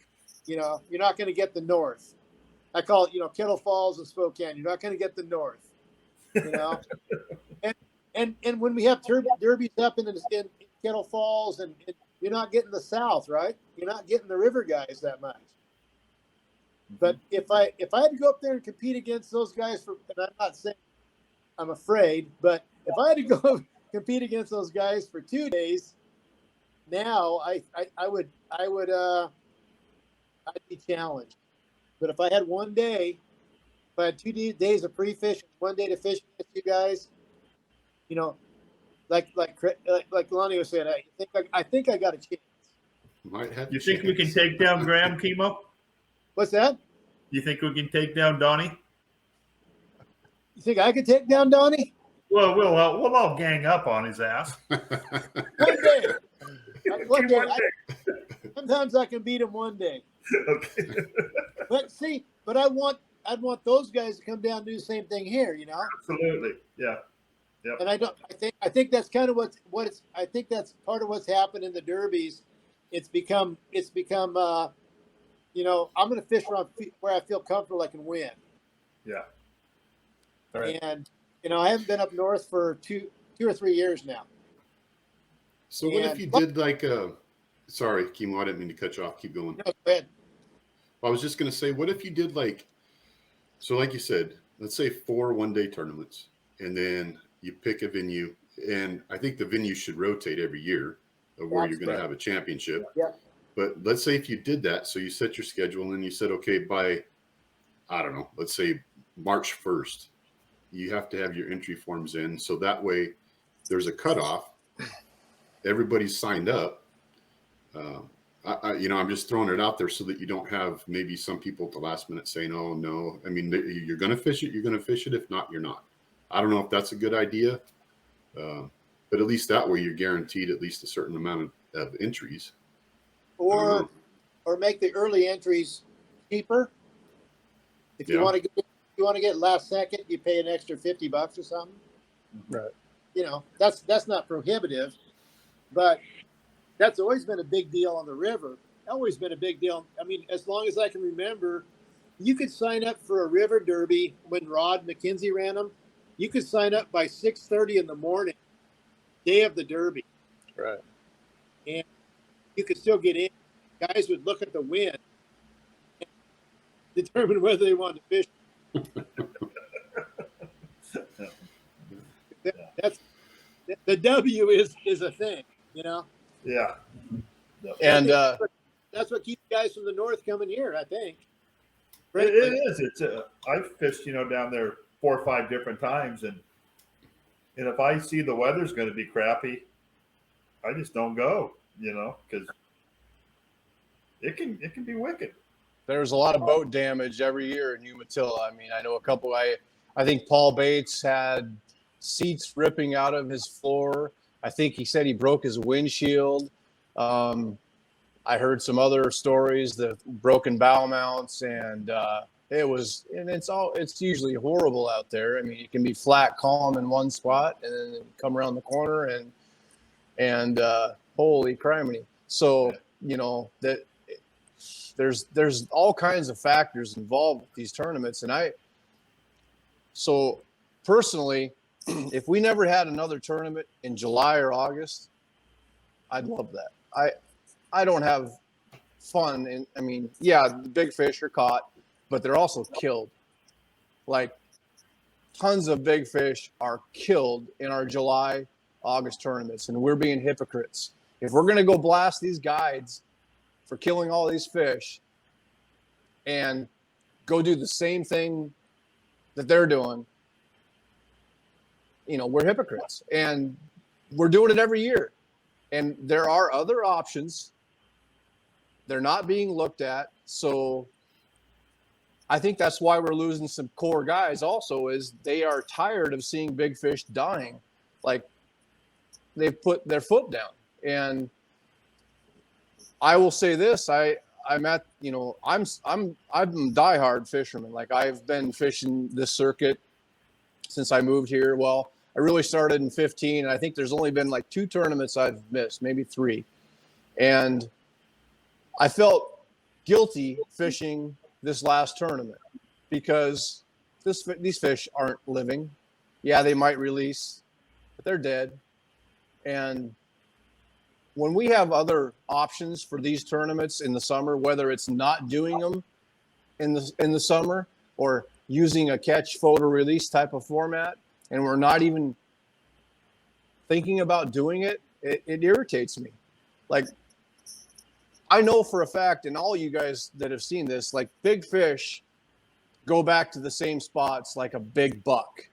Speaker 4: You're not going to get the North. I call it, Kettle Falls and Spokane. You're not going to get the North. And when we have derbies up in Kettle Falls, and you're not getting the South, right? You're not getting the river guys that much. But if I had to go up there and compete against those guys and I'm not saying I'm afraid, but if I had to go compete against those guys for 2 days, now I'd be challenged. But if I had 1 day, if I had 2 days of pre-fish, 1 day to fish against you guys, like Lonnie was saying, I think I got a chance.
Speaker 1: Might have.
Speaker 3: You think we can take down Graham, Kimo?
Speaker 4: What's that?
Speaker 3: You think we can take down Donnie?
Speaker 4: You think I could take down Donnie?
Speaker 3: Well, we'll all gang up on his ass.
Speaker 4: 1 day. One day. Sometimes I can beat him 1 day.
Speaker 3: Okay.
Speaker 4: But I'd want those guys to come down and do the same thing here,
Speaker 3: Absolutely. Yeah. Yep.
Speaker 4: And I think that's kind of I think that's part of what's happened in the derbies. It's become I'm going to fish around where I feel comfortable I can win.
Speaker 3: Yeah.
Speaker 2: Right.
Speaker 4: And I haven't been up north for 2 or 3 years now.
Speaker 1: So what if you did like sorry, Kimo, I didn't mean to cut you off. Keep going.
Speaker 4: No, go ahead.
Speaker 1: I was just going to say, what if you did like you said, let's say 4 1-day tournaments, and then you pick a venue, and I think the venue should rotate every year of where you're going to have a championship.
Speaker 4: Yeah.
Speaker 1: But let's say if you did that, so you set your schedule and then you said, okay, by, I don't know, let's say March 1st, you have to have your entry forms in. So that way there's a cutoff. Everybody's signed up. I'm just throwing it out there so that you don't have maybe some people at the last minute saying, oh, no. I mean, you're going to fish it. You're going to fish it. If not, you're not. I don't know if that's a good idea. But at least that way you're guaranteed at least a certain amount of entries.
Speaker 4: or make the early entries cheaper. If you
Speaker 1: Yeah.
Speaker 4: want to get last second, you pay an extra $50 or something.
Speaker 2: Right.
Speaker 4: You know, that's not prohibitive, but that's always been a big deal on the river. Always been a big deal. I mean, as long as I can remember, you could sign up for a river derby when Rod McKenzie ran them. You could sign up by 6:30 in the morning, day of the derby,
Speaker 2: Right.
Speaker 4: and you could still get in. Guys would look at the wind and determine whether they wanted to fish. That's the W is a thing, you know.
Speaker 3: Yeah.
Speaker 2: And
Speaker 4: That's what keeps guys from the north coming here, I think.
Speaker 3: It is. It's I've fished, down there 4 or 5 different times, and if I see the weather's going to be crappy, I just don't go, because it can be wicked.
Speaker 2: there's a lot of boat damage every year in Umatilla. I mean, I know a couple. I think Paul Bates had seats ripping out of his floor. I think he said he broke his windshield. I heard some other stories, the broken bow mounts, and it's usually horrible out there. I mean, it can be flat, calm in one spot, and then come around the corner and holy criminy. So, that there's all kinds of factors involved with these tournaments. And so personally, if we never had another tournament in July or August, I'd love that. I don't have fun. And I mean, yeah, the big fish are caught, but they're also killed. Like tons of big fish are killed in our July, August tournaments, and we're being hypocrites. If we're going to go blast these guides for killing all these fish and go do the same thing that they're doing, we're hypocrites, and we're doing it every year. And there are other options. They're not being looked at. So I think that's why we're losing some core guys also, is they are tired of seeing big fish dying. Like they've put their foot down. And I will say this, I'm a diehard fisherman. Like I've been fishing this circuit since I moved here. Well, I really started in 15, and I think there's only been like 2 tournaments I've missed, maybe 3. And I felt guilty fishing this last tournament because these fish aren't living. Yeah, they might release, but they're dead. And when we have other options for these tournaments in the summer, whether it's not doing them in the summer or using a catch, photo, release type of format, and we're not even thinking about doing it, it irritates me. Like, I know for a fact, and all you guys that have seen this, like big fish go back to the same spots like a big buck.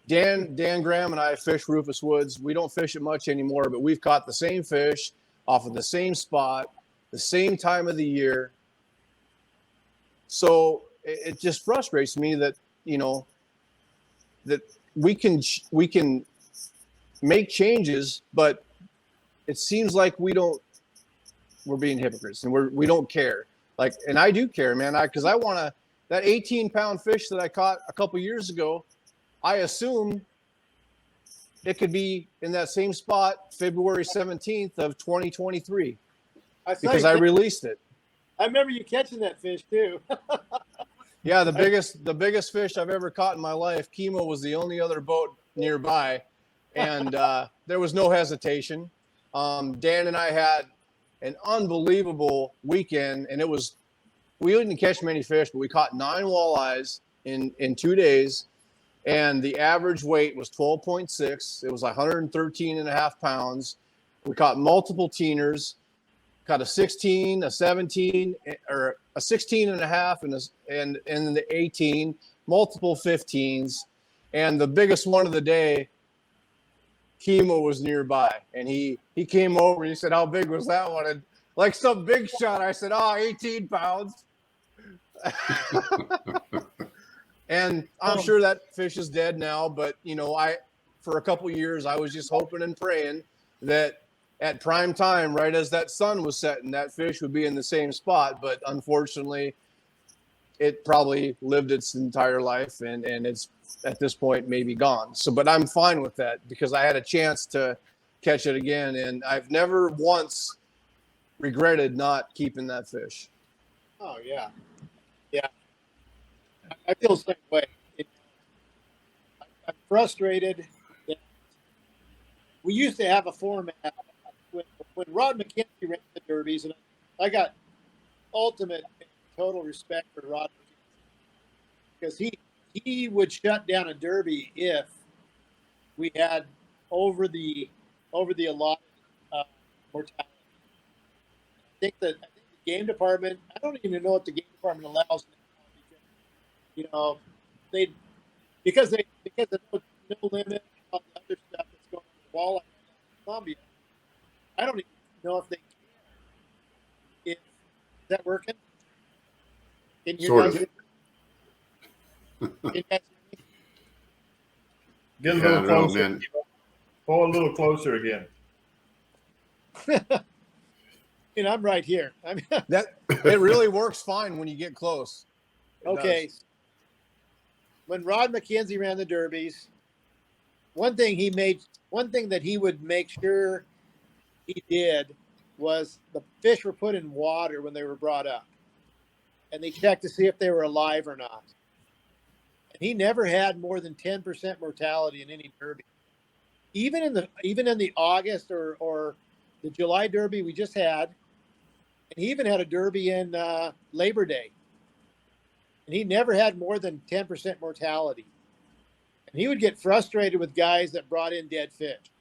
Speaker 2: Dan Graham and I fish Rufus Woods. We don't fish it much anymore, but we've caught the same fish off of the same spot, the same time of the year. So it just frustrates me that, that we can make changes, but it seems like we're being hypocrites and we don't care. Like, and I do care, man. Cause I want that 18-pound fish that I caught a couple years ago, I assume it could be in that same spot February 17th of 2023 because I released it.
Speaker 4: I remember you catching that fish too.
Speaker 2: Yeah, the biggest fish I've ever caught in my life. Kimo was the only other boat nearby, and there was no hesitation. Dan and I had an unbelievable weekend, and we didn't catch many fish, but we caught 9 walleyes in 2 days, and the average weight was 12.6. It was 113 and a half pounds. We caught multiple teeners. Caught a 16, a 17, or a 16 and a half, and then the 18, multiple 15s. And the biggest one of the day, Kimo was nearby. And he came over and he said, "How big was that one?" And like some big shot, I said, 18 pounds. And I'm sure that fish is dead now. But, for a couple years, I was just hoping and praying that at prime time, right as that sun was setting, that fish would be in the same spot. But unfortunately, it probably lived its entire life, and it's at this point maybe gone. So, but I'm fine with that because I had a chance to catch it again, and I've never once regretted not keeping that fish.
Speaker 4: Oh yeah, yeah. I feel the same way. I'm frustrated that we used to have a format when Rod McKenzie ran the derbies, and I got ultimate and total respect for Rod McKenzie because he would shut down a derby if we had over the allotted mortality. I think the game department. I don't even know what the game department allows now because they because of no limit and all the other stuff that's going on with walleye in Columbia. I don't even know if they care. If is that working? Can you
Speaker 1: Sort
Speaker 4: guys
Speaker 1: of.
Speaker 4: hear me? Can you guys hear me?
Speaker 3: Get a
Speaker 1: Yeah,
Speaker 3: little
Speaker 1: I don't know,
Speaker 3: closer.
Speaker 1: man.
Speaker 3: Pull a little closer again.
Speaker 4: I'm right here.
Speaker 2: That it really works fine when you get close. It
Speaker 4: Okay.
Speaker 2: does.
Speaker 4: When Rod McKenzie ran the derbies, one thing that he would make sure he did was the fish were put in water when they were brought up, and they checked to see if they were alive or not. And he never had more than 10% mortality in any derby, even in the August or the July derby we just had, and he even had a derby in Labor Day, and he never had more than 10% mortality. And he would get frustrated with guys that brought in dead fish,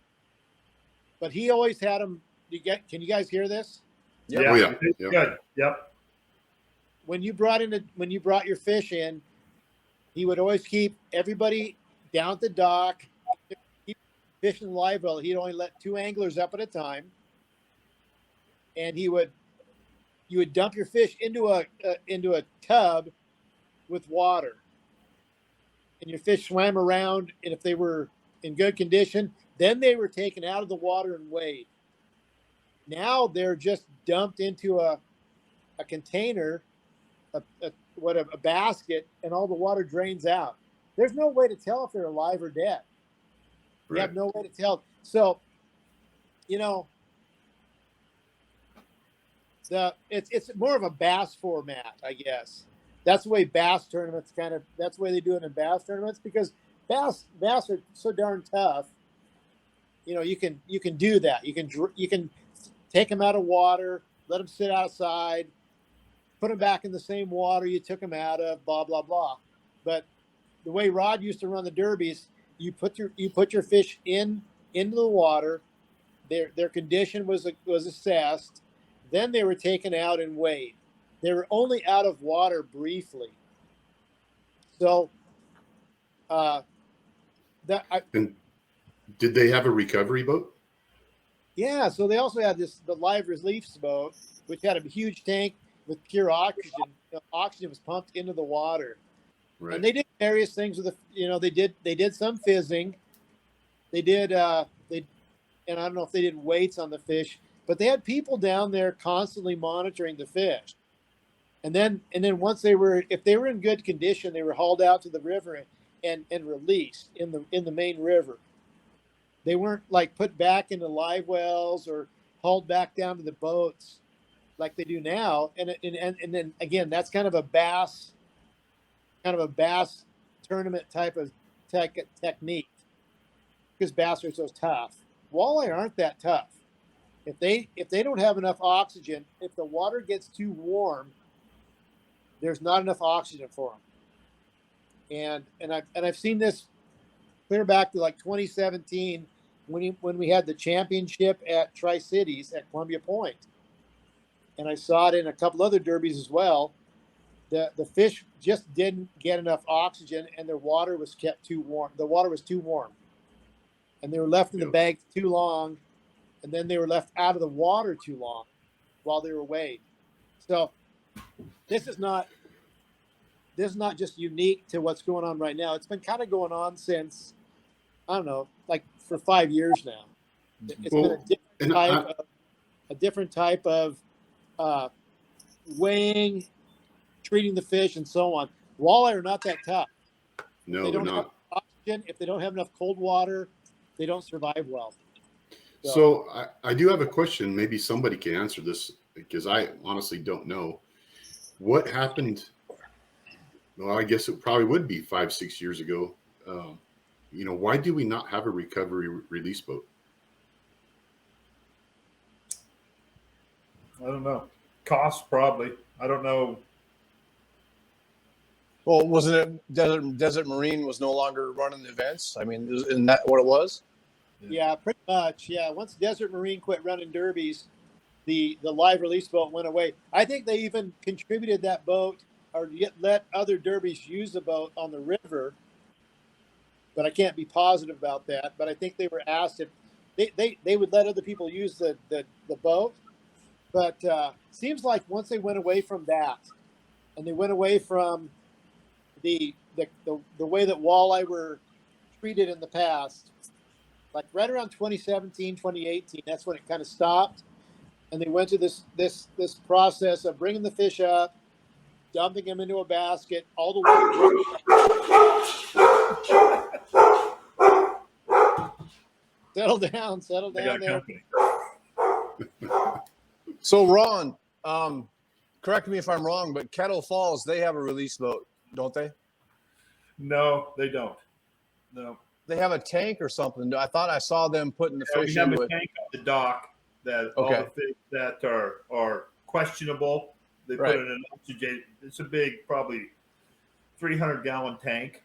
Speaker 4: but he always had them. Can you guys hear this?
Speaker 2: Yep.
Speaker 1: Oh, yeah.
Speaker 3: It's
Speaker 1: Yep.
Speaker 3: good. Yep.
Speaker 4: When you brought your fish in, he would always keep everybody down at the dock, keep fishing live well. He'd only let 2 anglers up at a time, and you would dump your fish into a tub with water, and your fish swam around. And if they were in good condition, then they were taken out of the water and weighed. Now they're just dumped into a container, a basket, and all the water drains out. There's no way to tell if they're alive or dead. You have no way to tell. So, it's more of a bass format, I guess. That's the way bass tournaments that's the way they do it in bass tournaments, because bass are so darn tough. You can do that. You can take them out of water, let them sit outside, put them back in the same water you took them out of, blah blah blah. But the way Rod used to run the derbies, you put your fish into the water. Their condition was assessed. Then they were taken out and weighed. They were only out of water briefly. So,
Speaker 1: And did they have a recovery boat?
Speaker 4: yeah. So they also had the live relief boat, which had a huge tank with pure oxygen. Oxygen was pumped into the water,
Speaker 1: Right.
Speaker 4: and they did various things with they did some fizzing. They did and I don't know if they did weights on the fish, but they had people down there constantly monitoring the fish. And then once if they were in good condition, they were hauled out to the river and released in the main river. They weren't like put back into live wells or hauled back down to the boats like they do now. And then again, that's kind of a bass tournament type of technique, because bass are so tough. Walleye aren't that tough. If they don't have enough oxygen, if the water gets too warm, there's not enough oxygen for them. And I've seen this clear back to like 2017 when we had the championship at Tri-Cities at Columbia Point, and I saw it in a couple other derbies as well. The fish just didn't get enough oxygen, and their water was kept too warm. The water was too warm, and they were left in the bag too long, and then they were left out of the water too long while they were weighed. So this is not just unique to what's going on right now. It's been kind of going on since, I don't know, like for 5 years now. It's been a different
Speaker 1: And
Speaker 4: a different type of weighing, treating the fish, and so on. Walleye are not that tough.
Speaker 1: no,
Speaker 4: They
Speaker 1: they're
Speaker 4: don't have
Speaker 1: not.
Speaker 4: oxygen. If they don't have enough cold water, they don't survive well.
Speaker 1: So I do have a question. Maybe somebody can answer this because I honestly don't know. What happened? Well, I guess it probably would be 5-6 years ago. Why do we not have a recovery release boat?
Speaker 3: I don't know. Cost probably. I don't know.
Speaker 2: Well, wasn't it Desert Marine was no longer running the events? I mean, isn't that what it was?
Speaker 4: Yeah, pretty much. Yeah, once Desert Marine quit running derbies, the live release boat went away. I think they even contributed that boat or let other derbies use the boat on the river, but I can't be positive about that. But I think they were asked if they would let other people use the boat. But seems like once they went away from that, and they went away from the way that walleye were treated in the past, like right around 2017, 2018, that's when it kind of stopped. And they went to this process of bringing the fish up, dumping them into a basket, all the way. Settle down there.
Speaker 3: Company.
Speaker 2: So Ron, correct me if I'm wrong, but Kettle Falls, they have a release boat, don't they?
Speaker 3: No, they don't. No.
Speaker 2: They have a tank or something. I thought I saw them putting the
Speaker 3: We
Speaker 2: fish
Speaker 3: have
Speaker 2: into
Speaker 3: a
Speaker 2: it.
Speaker 3: tank on the dock that all
Speaker 2: Okay.
Speaker 3: the fish that are questionable, they
Speaker 2: Right.
Speaker 3: put in an oxygen. It's a big, probably 300-gallon tank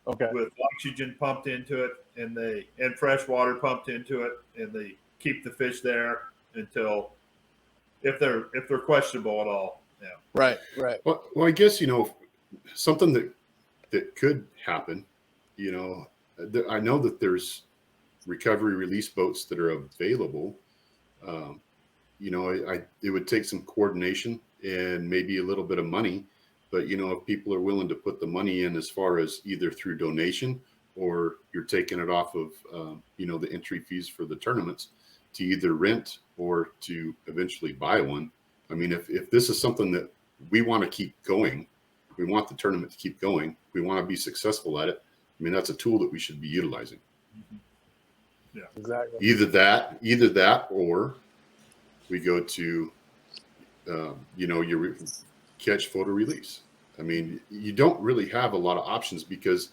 Speaker 2: Okay.
Speaker 3: with oxygen pumped into it, and fresh water pumped into it, and they keep the fish there until if they're questionable at all. Yeah.
Speaker 2: Right.
Speaker 1: Well, I guess something that could happen. I know that there's recovery release boats that are available. It would take some coordination and maybe a little bit of money, but if people are willing to put the money in as far as either through donation or you're taking it off of the entry fees for the tournaments to either rent or to eventually buy one. I mean, if this is something that we want to keep going, we want the tournament to keep going, we want to be successful at it, I mean, that's a tool that we should be utilizing.
Speaker 3: Yeah,
Speaker 2: Exactly.
Speaker 1: Either that, or we go to, your catch, photo, release. I mean, you don't really have a lot of options because,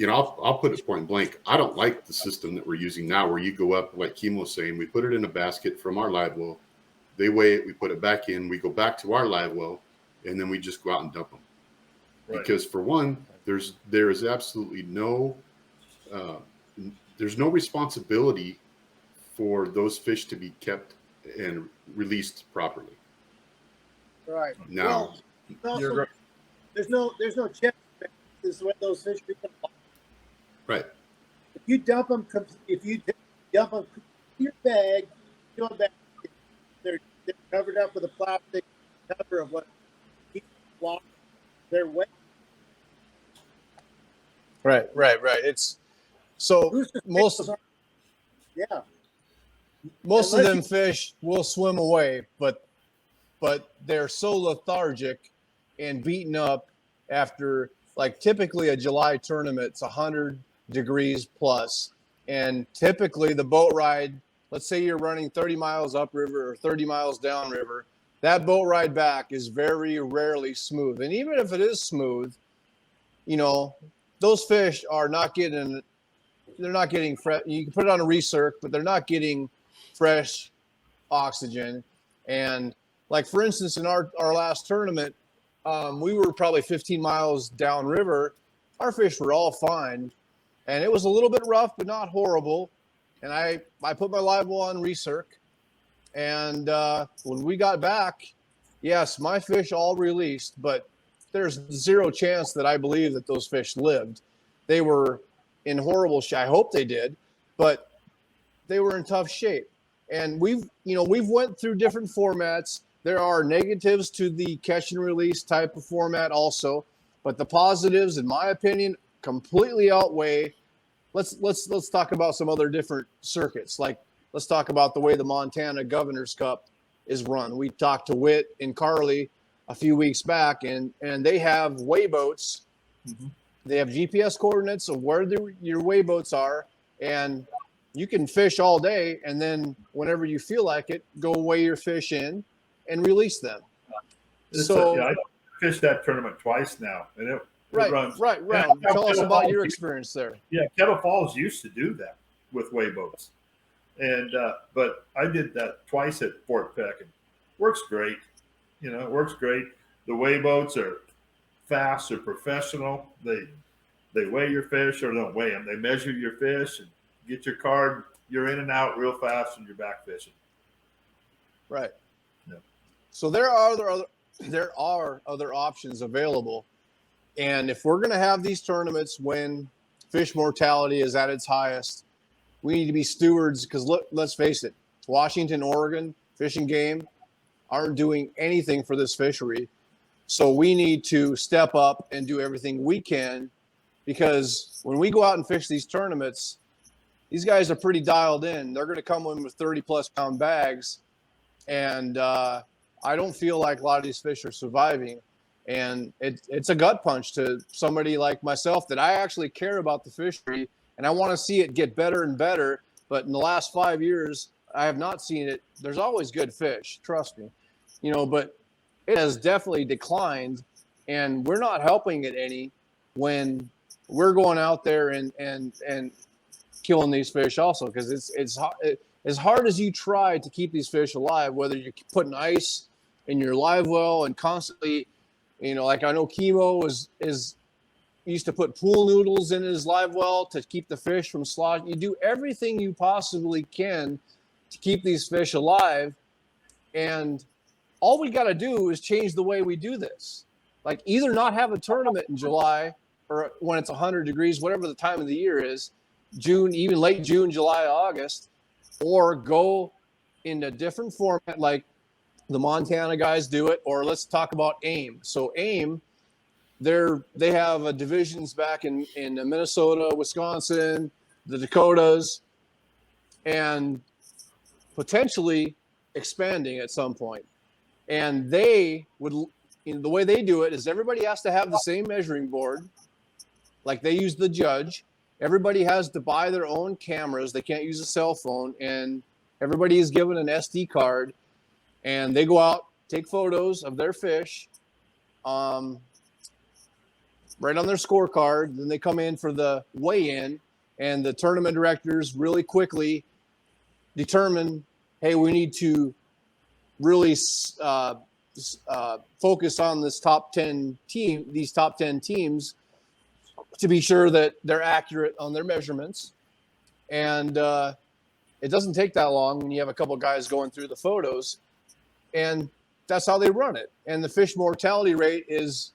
Speaker 1: I'll put it point blank. I don't like the system that we're using now, where you go up, like Kimo was saying, we put it in a basket from our live well, they weigh it, we put it back in, we go back to our live well, and then we just go out and dump them.
Speaker 3: right.
Speaker 1: Because for one, there is absolutely no there's no responsibility for those fish to be kept and released properly.
Speaker 4: Right.
Speaker 1: Now,
Speaker 4: Well,
Speaker 3: You're right.
Speaker 4: there's no check. This is what those fish become.
Speaker 1: right.
Speaker 4: If you dump them in your bag, they're covered up with a plastic cover of what keeps their weight.
Speaker 2: Right. It's so most of them fish will swim away, but they're so lethargic and beaten up after, like, typically a July tournament, it's 100 degrees plus, and typically the boat ride, let's say you're running 30 miles upriver or 30 miles downriver, that boat ride back is very rarely smooth. And even if it is smooth, those fish are not getting fresh. You can put it on a recirc, but they're not getting fresh oxygen. And like, for instance, in our last tournament, we were probably 15 miles downriver. Our fish were all fine, and it was a little bit rough, but not horrible. And I put my live well on recirc, and when we got back, yes, my fish all released, but there's zero chance that I believe that those fish lived. They were in horrible shape. I hope they did, but they were in tough shape. And we've went through different formats. There are negatives to the catch and release type of format also, but the positives, in my opinion, completely outweigh. Let's talk about some other different circuits. Like let's talk about the way the Montana Governor's Cup is run. We talked to Whit and Carly a few weeks back, and they have weigh boats.
Speaker 3: Mhm.
Speaker 2: They have GPS coordinates of where your weigh boats are, and you can fish all day, and then whenever you feel like it, go weigh your fish in and release them.
Speaker 3: I fished that tournament twice now, and it runs.
Speaker 2: Right. Tell us about your experience there.
Speaker 3: Yeah, Kettle Falls used to do that with weigh boats, and but I did that twice at Fort Peck, and works great. It works great. The weigh boats are fast, they're professional. They weigh your fish, or don't weigh them. They measure your fish and get your card. You're in and out real fast, and you're back fishing.
Speaker 2: Right.
Speaker 3: Yeah.
Speaker 2: So there are other options available, and if we're going to have these tournaments when fish mortality is at its highest, we need to be stewards, because let's face it, Washington, Oregon, Fish and Game aren't doing anything for this fishery. So we need to step up and do everything we can, because when we go out and fish these tournaments, these guys are pretty dialed in. They're going to come in with 30-plus pound bags, and I don't feel like a lot of these fish are surviving. And it's a gut punch to somebody like myself that I actually care about the fishery, and I want to see it get better and better. But in the last 5 years, I have not seen it. There's always good fish, trust me, but it has definitely declined, and we're not helping it any when we're going out there and killing these fish also, because it's as hard as you try to keep these fish alive, whether you're putting ice in your live well and constantly, like I know Kimo used to put pool noodles in his live well to keep the fish from sloshing. You do everything you possibly can to keep these fish alive, and all we got to do is change the way we do this. Like, either not have a tournament in July, or when it's 100 degrees, whatever the time of the year is, June, even late June, July, August, or go in a different format like the Montana guys do it, or let's talk about AIM. So AIM, they have divisions back in Minnesota, Wisconsin, the Dakotas, and potentially expanding at some point. And they would, the way they do it is everybody has to have the same measuring board, like they use the Judge. Everybody has to buy their own cameras. They can't use a cell phone, and everybody is given an SD card, and they go out, take photos of their fish, right on their scorecard. Then they come in for the weigh-in, and the tournament directors really quickly determine, hey, we need to really focus on this top 10 team, these top 10 teams, to be sure that they're accurate on their measurements. And it doesn't take that long when you have a couple guys going through the photos, and that's how they run it. And the fish mortality rate is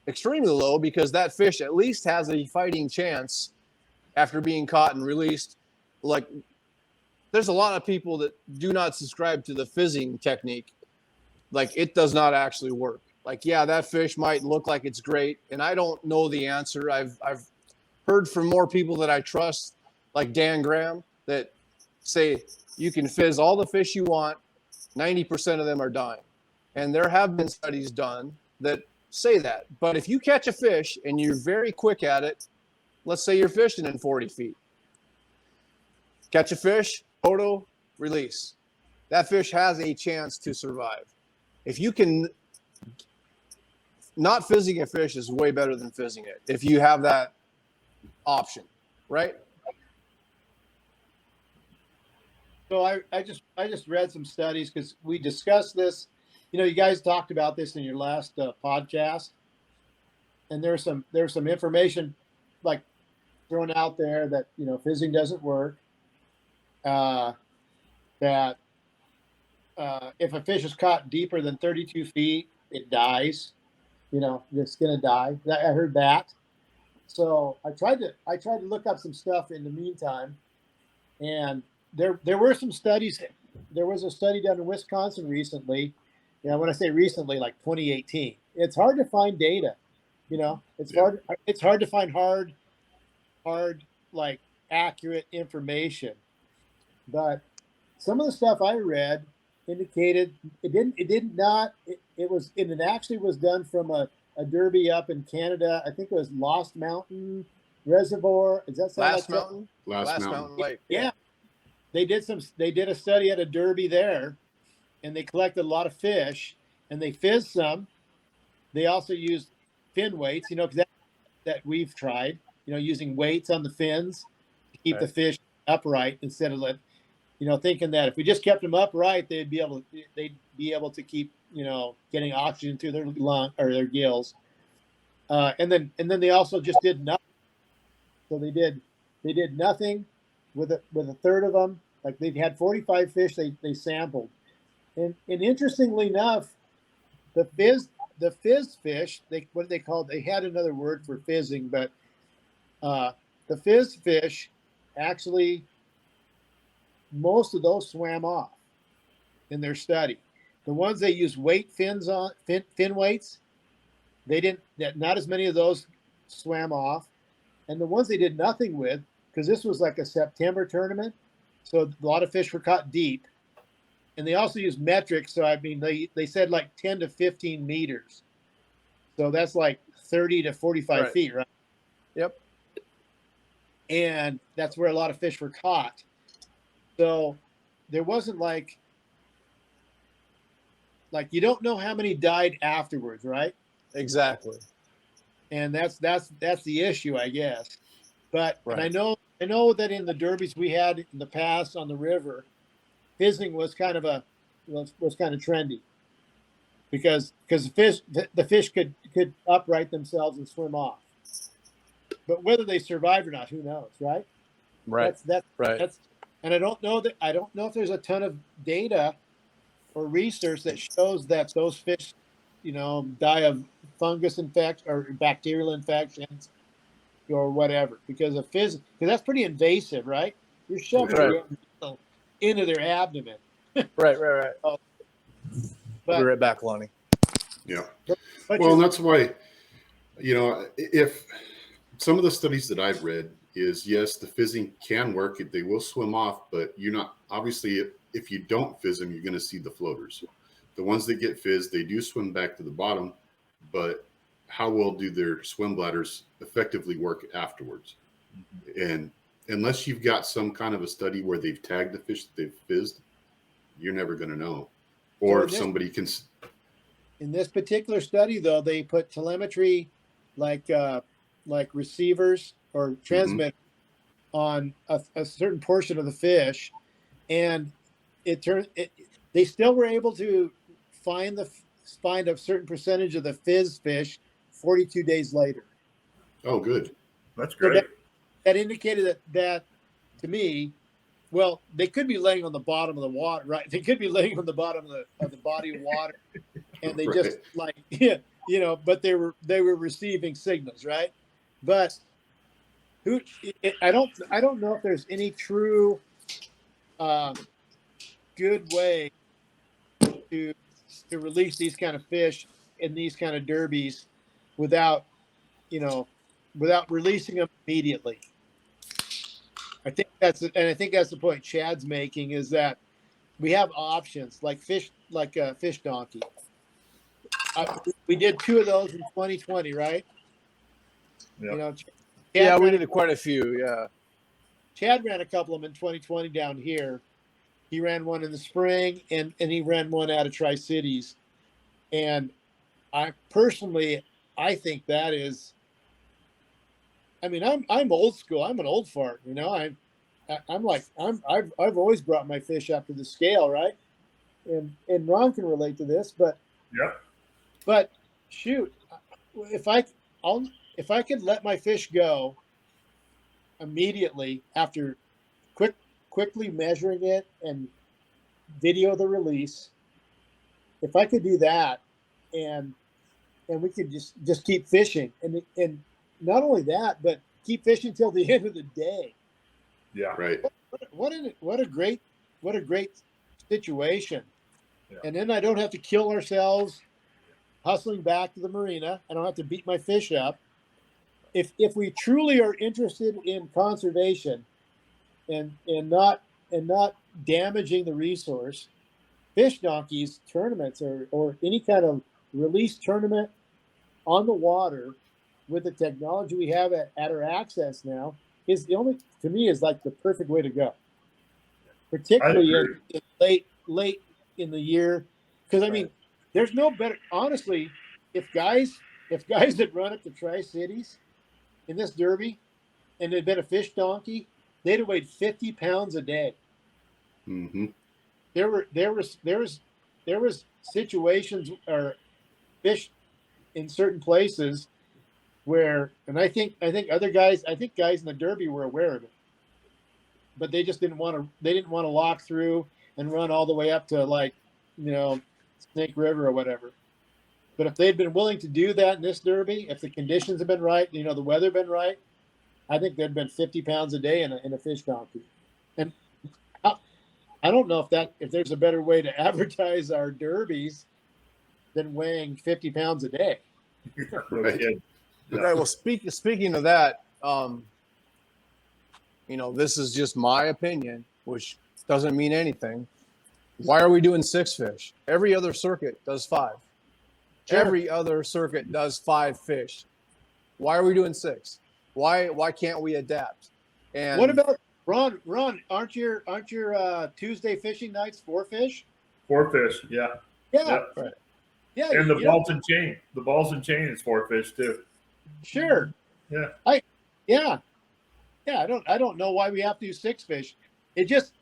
Speaker 2: extremely low, because that fish at least has a fighting chance after being caught and released. Like, there's a lot of people that do not subscribe to the fizzing technique. Like, it does not actually work. Like, yeah, that fish might look like it's great, and I don't know the answer. I've heard from more people that I trust, like Dan Graham, that say you can fizz all the fish you want, 90% of them are dying. And there have been studies done that say that. But if you catch a fish and you're very quick at it, let's say you're fishing in 40 feet, catch a fish, photo, release. That fish has a chance to survive. If you can, not fizzing a fish is way better than fizzing it, if you have that option, right?
Speaker 4: So I just read some studies, because we discussed this. You guys talked about this in your last podcast, and there's some information like thrown out there that fizzing doesn't work. That if a fish is caught deeper than 32 feet, it dies. It's gonna die. I heard that. So I tried to look up some stuff in the meantime, and there were some studies. There was a study done in Wisconsin recently. When I say recently, like 2018. It's hard to find data. It's hard to find hard, like accurate information. But some of the stuff I read indicated it actually was done from a derby up in Canada. I think it was Lost Mountain Reservoir. Is that sound
Speaker 2: Last
Speaker 4: like
Speaker 2: Mountain?
Speaker 1: Last Mountain.
Speaker 2: Lake.
Speaker 4: Yeah. They did a study at a derby there, and they collected a lot of fish, and they fizzed some. They also used fin weights, because that we've tried, using weights on the fins to keep the fish upright instead of thinking that if we just kept them upright, they'd be able to keep, getting oxygen through their lung or their gills. And then they also just did nothing. So they did nothing with a third of them. Like they had 45 fish they sampled, and interestingly enough, the fizz fish, what they called, they had another word for fizzing, but the fizz fish actually, most of those swam off in their study. The ones they used fin weights, not as many of those swam off. And the ones they did nothing with, because this was like a September tournament, so a lot of fish were caught deep. And they also used metrics. So, I mean, they said like 10 to 15 meters. So that's like 30 to 45 feet, right?
Speaker 2: Yep.
Speaker 4: And that's where a lot of fish were caught. So there wasn't like you don't know how many died afterwards, right?
Speaker 2: Exactly.
Speaker 4: And that's the issue, I guess. But and I know that in the derbies we had in the past on the river, fizzing was kind of trendy because the fish could upright themselves and swim off. But whether they survived or not, who knows, right?
Speaker 2: Right.
Speaker 4: That's and I don't know if there's a ton of data or research that shows that those fish, die of fungus infection or bacterial infections or whatever because that's pretty invasive, right? You're shoving it into their abdomen.
Speaker 2: Right.
Speaker 4: But,
Speaker 2: Be right back, Lonnie.
Speaker 1: Yeah.
Speaker 4: But
Speaker 1: Well, and that's why, if some of the studies that I've read is, yes, the fizzing can work. They will swim off, but you're not, obviously, if you don't fizz them, you're going to see the floaters. The ones that get fizzed, they do swim back to the bottom, but how well do their swim bladders effectively work afterwards? And unless you've got some kind of a study where they've tagged the fish that they've fizzed, you're never going to know. Or if somebody can.
Speaker 4: In this particular study, though, they put telemetry like receivers or transmitters on a certain portion of the fish, and they still were able to find a certain percentage of the fizz fish 42 days later.
Speaker 1: Oh, good.
Speaker 3: That's great.
Speaker 4: So that indicated that to me, well, they could be laying on the bottom of the water, right? They could be laying on the bottom of the body of water, and they just but they were receiving signals, right? But I don't know if there's any true good way to release these kind of fish in these kind of derbies without releasing them immediately. I think that's the point Chad's making, is that we have options like fish donkey. We did 2 of those in 2020, right?
Speaker 3: Yeah.
Speaker 2: We did quite a few. Yeah.
Speaker 4: Chad ran a couple of them in 2020 down here. He ran one in the spring, and he ran one out of Tri-Cities. And I think that is. I mean, I'm old school. I'm an old fart, I've always brought my fish up to the scale, right? And Ron can relate to this, but But shoot, if I could let my fish go immediately after quickly measuring it and video the release, if I could do that, and we could just keep fishing, and not only that, but keep fishing till the end of the day.
Speaker 3: Yeah.
Speaker 1: Right.
Speaker 4: What a great situation.
Speaker 3: Yeah.
Speaker 4: And then I don't have to kill ourselves hustling back to the marina. I don't have to beat my fish up. If we truly are interested in conservation and not damaging the resource. Fish donkeys tournaments or any kind of release tournament on the water with the technology we have at our access now is the only, to me, is like the perfect way to go. Particularly in late in the year. Because I mean, there's no better, honestly, if guys that run at the Tri-Cities in this derby and had been a fish donkey, they'd have weighed 50 pounds a day.
Speaker 1: Mm-hmm.
Speaker 4: There was situations or fish in certain places where, and I think guys in the derby were aware of it, but they just didn't want to lock through and run all the way up to, like, Snake River or whatever. But if they'd been willing to do that in this derby, if the conditions had been right, the weather had been right, I think there'd been 50 pounds a day in a fish donkey. And I don't know if there's a better way to advertise our derbies than weighing 50 pounds a day.
Speaker 1: Right.
Speaker 3: Yeah.
Speaker 2: Okay, well, speaking of that, this is just my opinion, which doesn't mean anything. Why are we doing 6 fish? Every other circuit does 5.
Speaker 4: Sure.
Speaker 2: Every other circuit does 5 fish. Why are we doing 6? Why can't we adapt? And
Speaker 4: What about Ron? Aren't your Tuesday fishing nights 4 fish?
Speaker 3: 4 fish. Yeah.
Speaker 4: Yeah,
Speaker 2: right.
Speaker 4: yeah.
Speaker 3: And the balls and chain. The balls and chain is 4 fish too.
Speaker 4: Sure.
Speaker 3: Yeah.
Speaker 4: Yeah. I don't know why we have to use 6 fish. It just,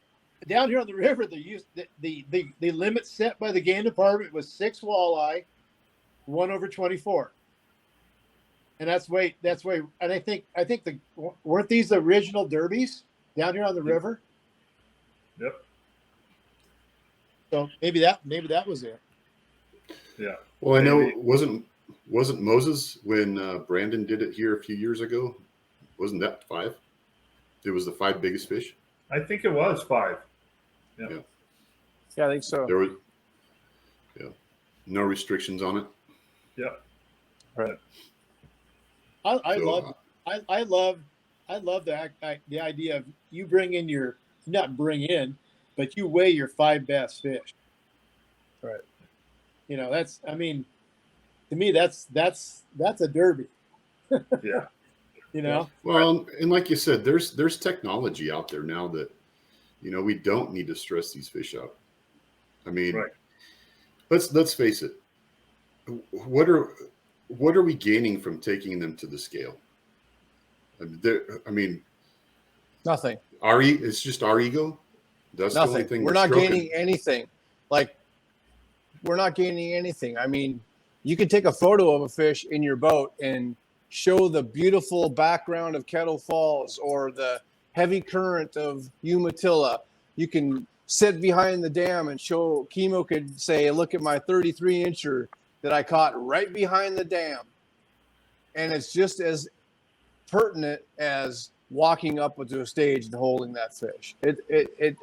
Speaker 4: down here on the river, the limit set by the game department was 6 walleye, 1/24. And that's way. And I think weren't these the original derbies down here on the river?
Speaker 3: Yep.
Speaker 4: So maybe that was it.
Speaker 3: Yeah.
Speaker 1: Well, I know it wasn't Moses when Brandon did it here a few years ago. Wasn't that 5? It was the 5 biggest fish.
Speaker 3: I think it was 5. Yeah.
Speaker 2: Yeah, I think so.
Speaker 1: There was, no restrictions on it.
Speaker 3: Yeah.
Speaker 2: Right.
Speaker 4: I
Speaker 1: So,
Speaker 4: love the idea of you but you weigh your 5 best fish.
Speaker 2: Right.
Speaker 4: To me, that's a derby.
Speaker 3: Yeah.
Speaker 1: Well, and like you said, there's technology out there now that, we don't need to stress these fish out. I mean,
Speaker 3: Right.
Speaker 1: let's face it. What are we gaining from taking them to the scale?
Speaker 2: Nothing.
Speaker 1: It's just our ego. That's the only
Speaker 2: Nothing.
Speaker 1: thing
Speaker 2: We're not
Speaker 1: stroking.
Speaker 2: gaining anything. We're not gaining anything. I mean, you can take a photo of a fish in your boat and show the beautiful background of Kettle Falls or the heavy current of Umatilla. You can sit behind the dam and show, Kimo could say, look at my 33-incher that I caught right behind the dam. And it's just as pertinent as walking up to a stage and holding that fish.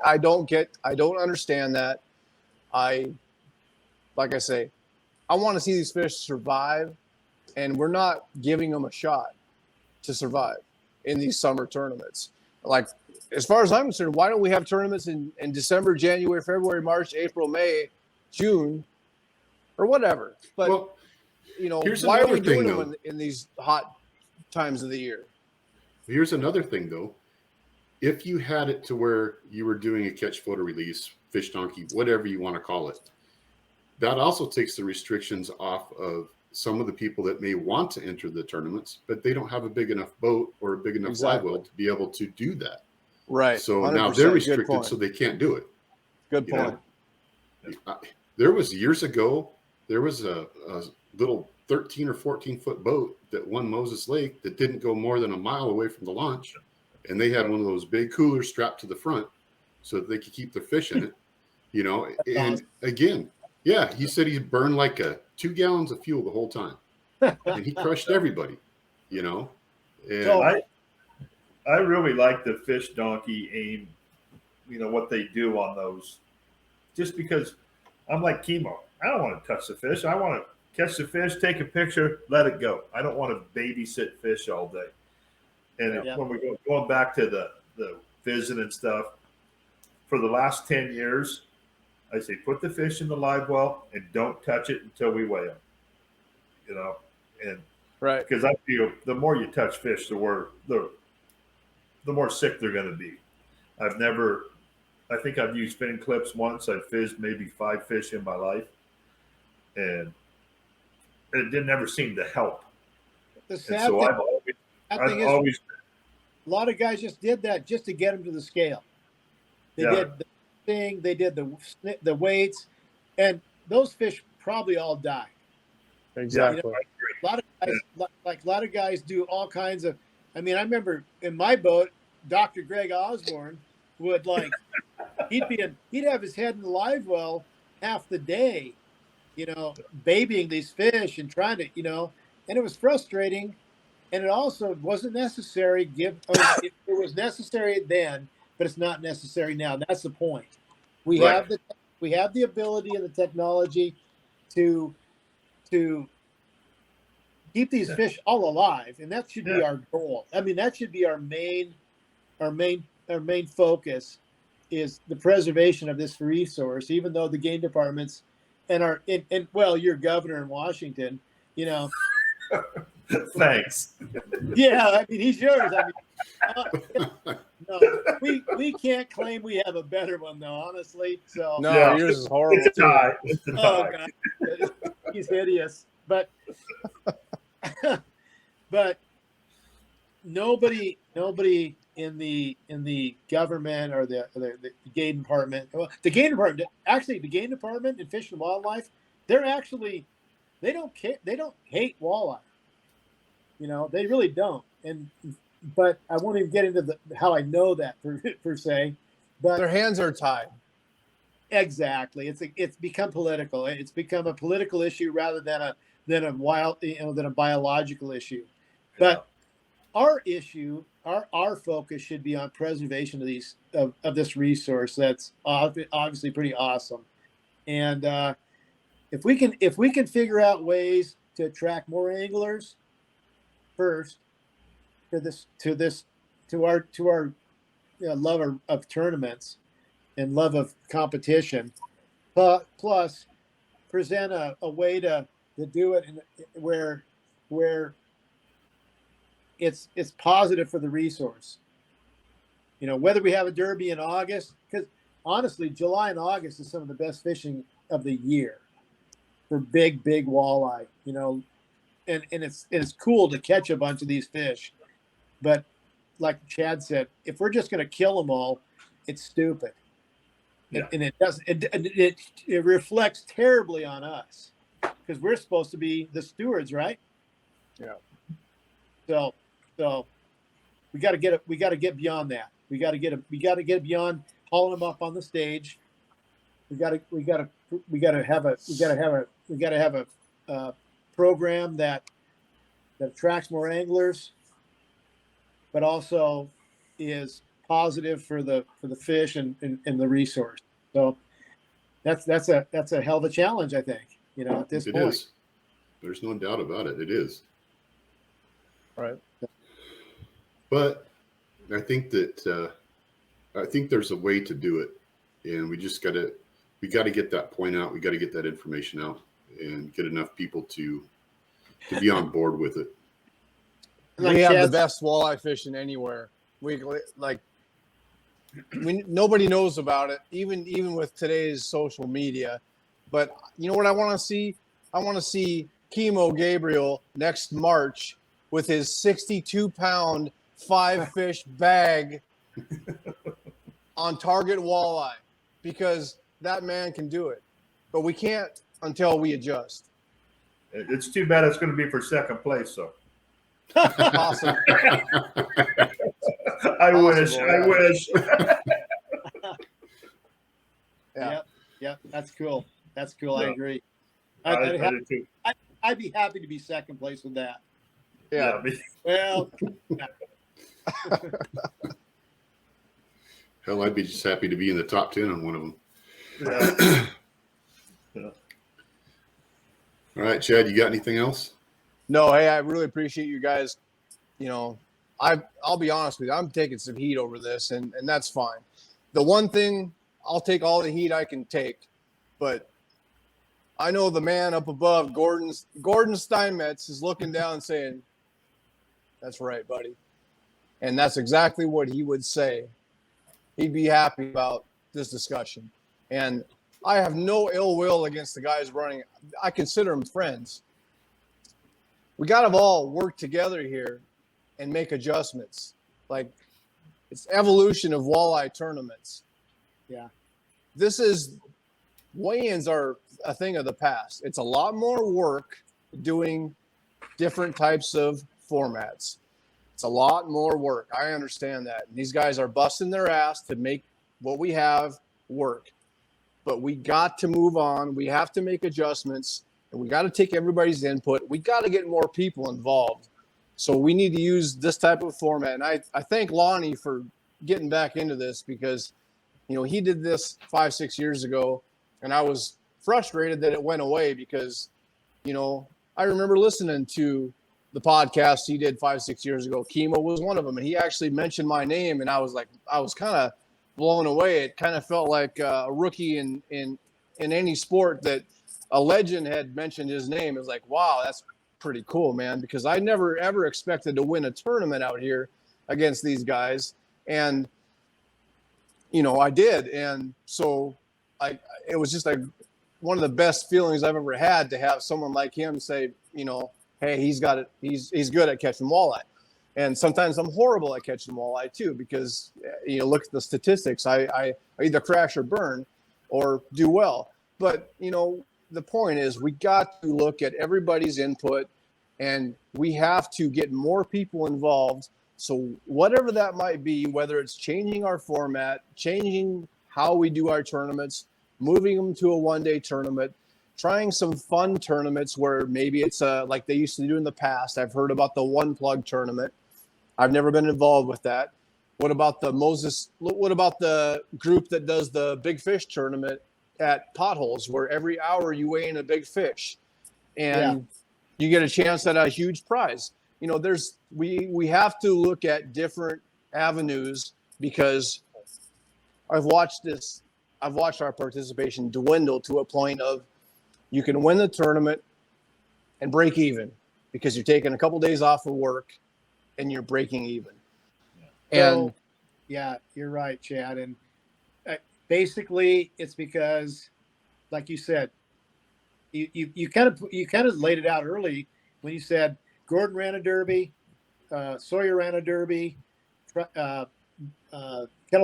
Speaker 2: I don't understand that. Like I say, I want to see these fish survive, and we're not giving them a shot to survive in these summer tournaments. Like, as far as I'm concerned, why don't we have tournaments in December, January, February, March, April, May, June, or whatever? But,
Speaker 1: Well, here's
Speaker 2: why are we
Speaker 1: another thing,
Speaker 2: doing
Speaker 1: though.
Speaker 2: them in these hot times of the year?
Speaker 1: Here's another thing, though. If you had it to where you were doing a catch, photo, release, fish donkey, whatever you want to call it, that also takes the restrictions off of some of the people that may want to enter the tournaments, but they don't have a big enough boat or a big enough live well to be able to do that.
Speaker 2: Right.
Speaker 1: So
Speaker 2: 100%.
Speaker 1: now they're
Speaker 2: Good
Speaker 1: restricted,
Speaker 2: point.
Speaker 1: so they can't do it.
Speaker 2: Good
Speaker 1: You
Speaker 2: point.
Speaker 1: There was years ago, there was a little 13 or 14-foot boat that won Moses Lake that didn't go more than a mile away from the launch. And they had one of those big coolers strapped to the front so that they could keep their fish in it, and again, yeah, he said he burned like 2 gallons of fuel the whole time, and he crushed everybody, And
Speaker 4: So,
Speaker 3: I really like the fish donkey aim, what they do on those, just because I'm like Kimo. I don't want to touch the fish. I want to catch the fish, take a picture, let it go. I don't want to babysit fish all day. And
Speaker 4: Yeah.
Speaker 3: when we're going back to the visit and stuff, for the last 10 years, I say put the fish in the live well and don't touch it until we weigh them. You know, and
Speaker 2: Right.
Speaker 3: because I feel the more you touch fish, the more sick they're going to be. I think I've used fin clips once. I've fished maybe 5 fish in my life, and it didn't ever seem to help.
Speaker 4: The
Speaker 3: And
Speaker 4: sad
Speaker 3: so
Speaker 4: thing,
Speaker 3: I've
Speaker 4: sad thing is,
Speaker 3: always,
Speaker 4: a lot of guys just did that just to get them to the scale. They
Speaker 3: Yeah.
Speaker 4: did the thing, they did the weights, and those fish probably all died.
Speaker 2: Exactly.
Speaker 4: A lot of guys, like a lot of guys, do all kinds of. I mean, I remember in my boat, Dr. Greg Osborne would he'd have his head in the live well half the day, you know, babying these fish and trying to, you know, and it was frustrating, and it also wasn't necessary. It was necessary then, but it's not necessary now. That's the point. We
Speaker 3: Right.
Speaker 4: have the ability and the technology to keep these fish all alive, and that should be our goal. I mean, that should be our main focus, is the preservation of this resource. Even though the game departments and well, your governor in Washington, you know,
Speaker 3: thanks.
Speaker 4: yeah, I mean, he's yours. I mean, no, we can't claim we have a better one though, honestly. So
Speaker 2: No,
Speaker 3: Yeah.
Speaker 2: yours is horrible.
Speaker 3: It's a
Speaker 2: too.
Speaker 3: tie. It's a
Speaker 4: oh
Speaker 3: tie.
Speaker 4: god, he's hideous. But but nobody in the government or the game department. Well, the game department, actually, the game department and Fish and Wildlife, they don't care. They don't hate walleye. You know, they really don't. But I won't even get into how I know that per se. But
Speaker 2: Their hands are tied.
Speaker 4: exactly, it's become political. It's become a political issue rather than a biological issue. But our issue, our focus should be on preservation of this resource that's obviously pretty awesome. And if we can figure out ways to attract more anglers first to our love of tournaments and love of competition, plus present a way to do it where it's positive for the resource. You know, whether we have a derby in August, because honestly, July and August is some of the best fishing of the year for big walleye. You know, and it's cool to catch a bunch of these fish, but like Chad said, if we're just going to kill them all, it's stupid.
Speaker 3: Yeah.
Speaker 4: And it doesn't. It reflects terribly on us because we're supposed to be the stewards, right?
Speaker 2: Yeah.
Speaker 4: So we got to get beyond that. We got to get beyond hauling them up on the stage. We got to have a program that attracts more anglers, but also is positive for the fish and the resource. So that's a hell of a challenge, I think. You know, at this point.
Speaker 1: It is. There's no doubt about it. It is.
Speaker 2: Right.
Speaker 1: But I think that I think there's a way to do it, and we got to get that point out. We got to get that information out and get enough people to be on board with it.
Speaker 2: We have the best walleye fishing anywhere. Nobody knows about it, even with today's social media. But you know what I want to see? I want to see Kimo Gabriel next March with his 62-pound 5-fish bag on target walleye, because that man can do it. But we can't until we adjust.
Speaker 3: It's too bad it's going to be for second place, though.
Speaker 2: Awesome.
Speaker 3: I wish.
Speaker 2: Yeah.
Speaker 4: Yep. That's cool.
Speaker 3: Yeah.
Speaker 4: I agree.
Speaker 3: I do too.
Speaker 4: I'd be happy to be second place with that.
Speaker 2: Yeah.
Speaker 4: Well,
Speaker 1: Hell, I'd be just happy to be in the top 10 on one of them.
Speaker 3: Yeah.
Speaker 1: All right, Chad, you got anything else?
Speaker 2: No, hey, I really appreciate you guys. You know, I'll be honest with you, I'm taking some heat over this, and that's fine. The one thing I'll take all the heat I can take, but I know the man up above, Gordon Steinmetz, is looking down and saying, "That's right, buddy," and that's exactly what he would say. He'd be happy about this discussion, and I have no ill will against the guys running. I consider them friends. We got to all work together here and make adjustments. Like, it's evolution of walleye tournaments.
Speaker 4: Yeah.
Speaker 2: Weigh-ins are a thing of the past. It's a lot more work doing different types of formats. It's a lot more work. I understand that. These guys are busting their ass to make what we have work. But we got to move on. We have to make adjustments, and we got to take everybody's input. We got to get more people involved. So we need to use this type of format. And I thank Lonnie for getting back into this, because, he did this 5-6 years ago, and I was frustrated that it went away because, I remember listening to the podcast he did 5-6 years ago. Kimo was one of them, and he actually mentioned my name, and I was kind of blown away. It kind of felt like a rookie in any sport that a legend had mentioned his name. It was like, wow, that's pretty cool, man, because I never ever expected to win a tournament out here against these guys, and I did. And so it was just like one of the best feelings I've ever had to have someone like him say, hey, he's got it, he's good at catching walleye. And sometimes I'm horrible at catching walleye too, because look at the statistics. I either crash or burn or do well. But the point is, we got to look at everybody's input, and we have to get more people involved. So whatever that might be, whether it's changing our format, changing how we do our tournaments, moving them to a one-day tournament, trying some fun tournaments where maybe it's like they used to do in the past. I've heard about the one plug tournament. I've never been involved with that. What about the group that does the big fish tournament at potholes, where every hour you weigh in a big fish and you get a chance at a huge prize? We have to look at different avenues, because I've watched our participation dwindle to a point of you can win the tournament and break even because you're taking a couple days off of work and you're breaking even. And
Speaker 4: yeah, you're right, Chad. And basically it's because, like you said, you kind of laid it out early when you said Gordon ran a derby, Sawyer ran a derby, Kettle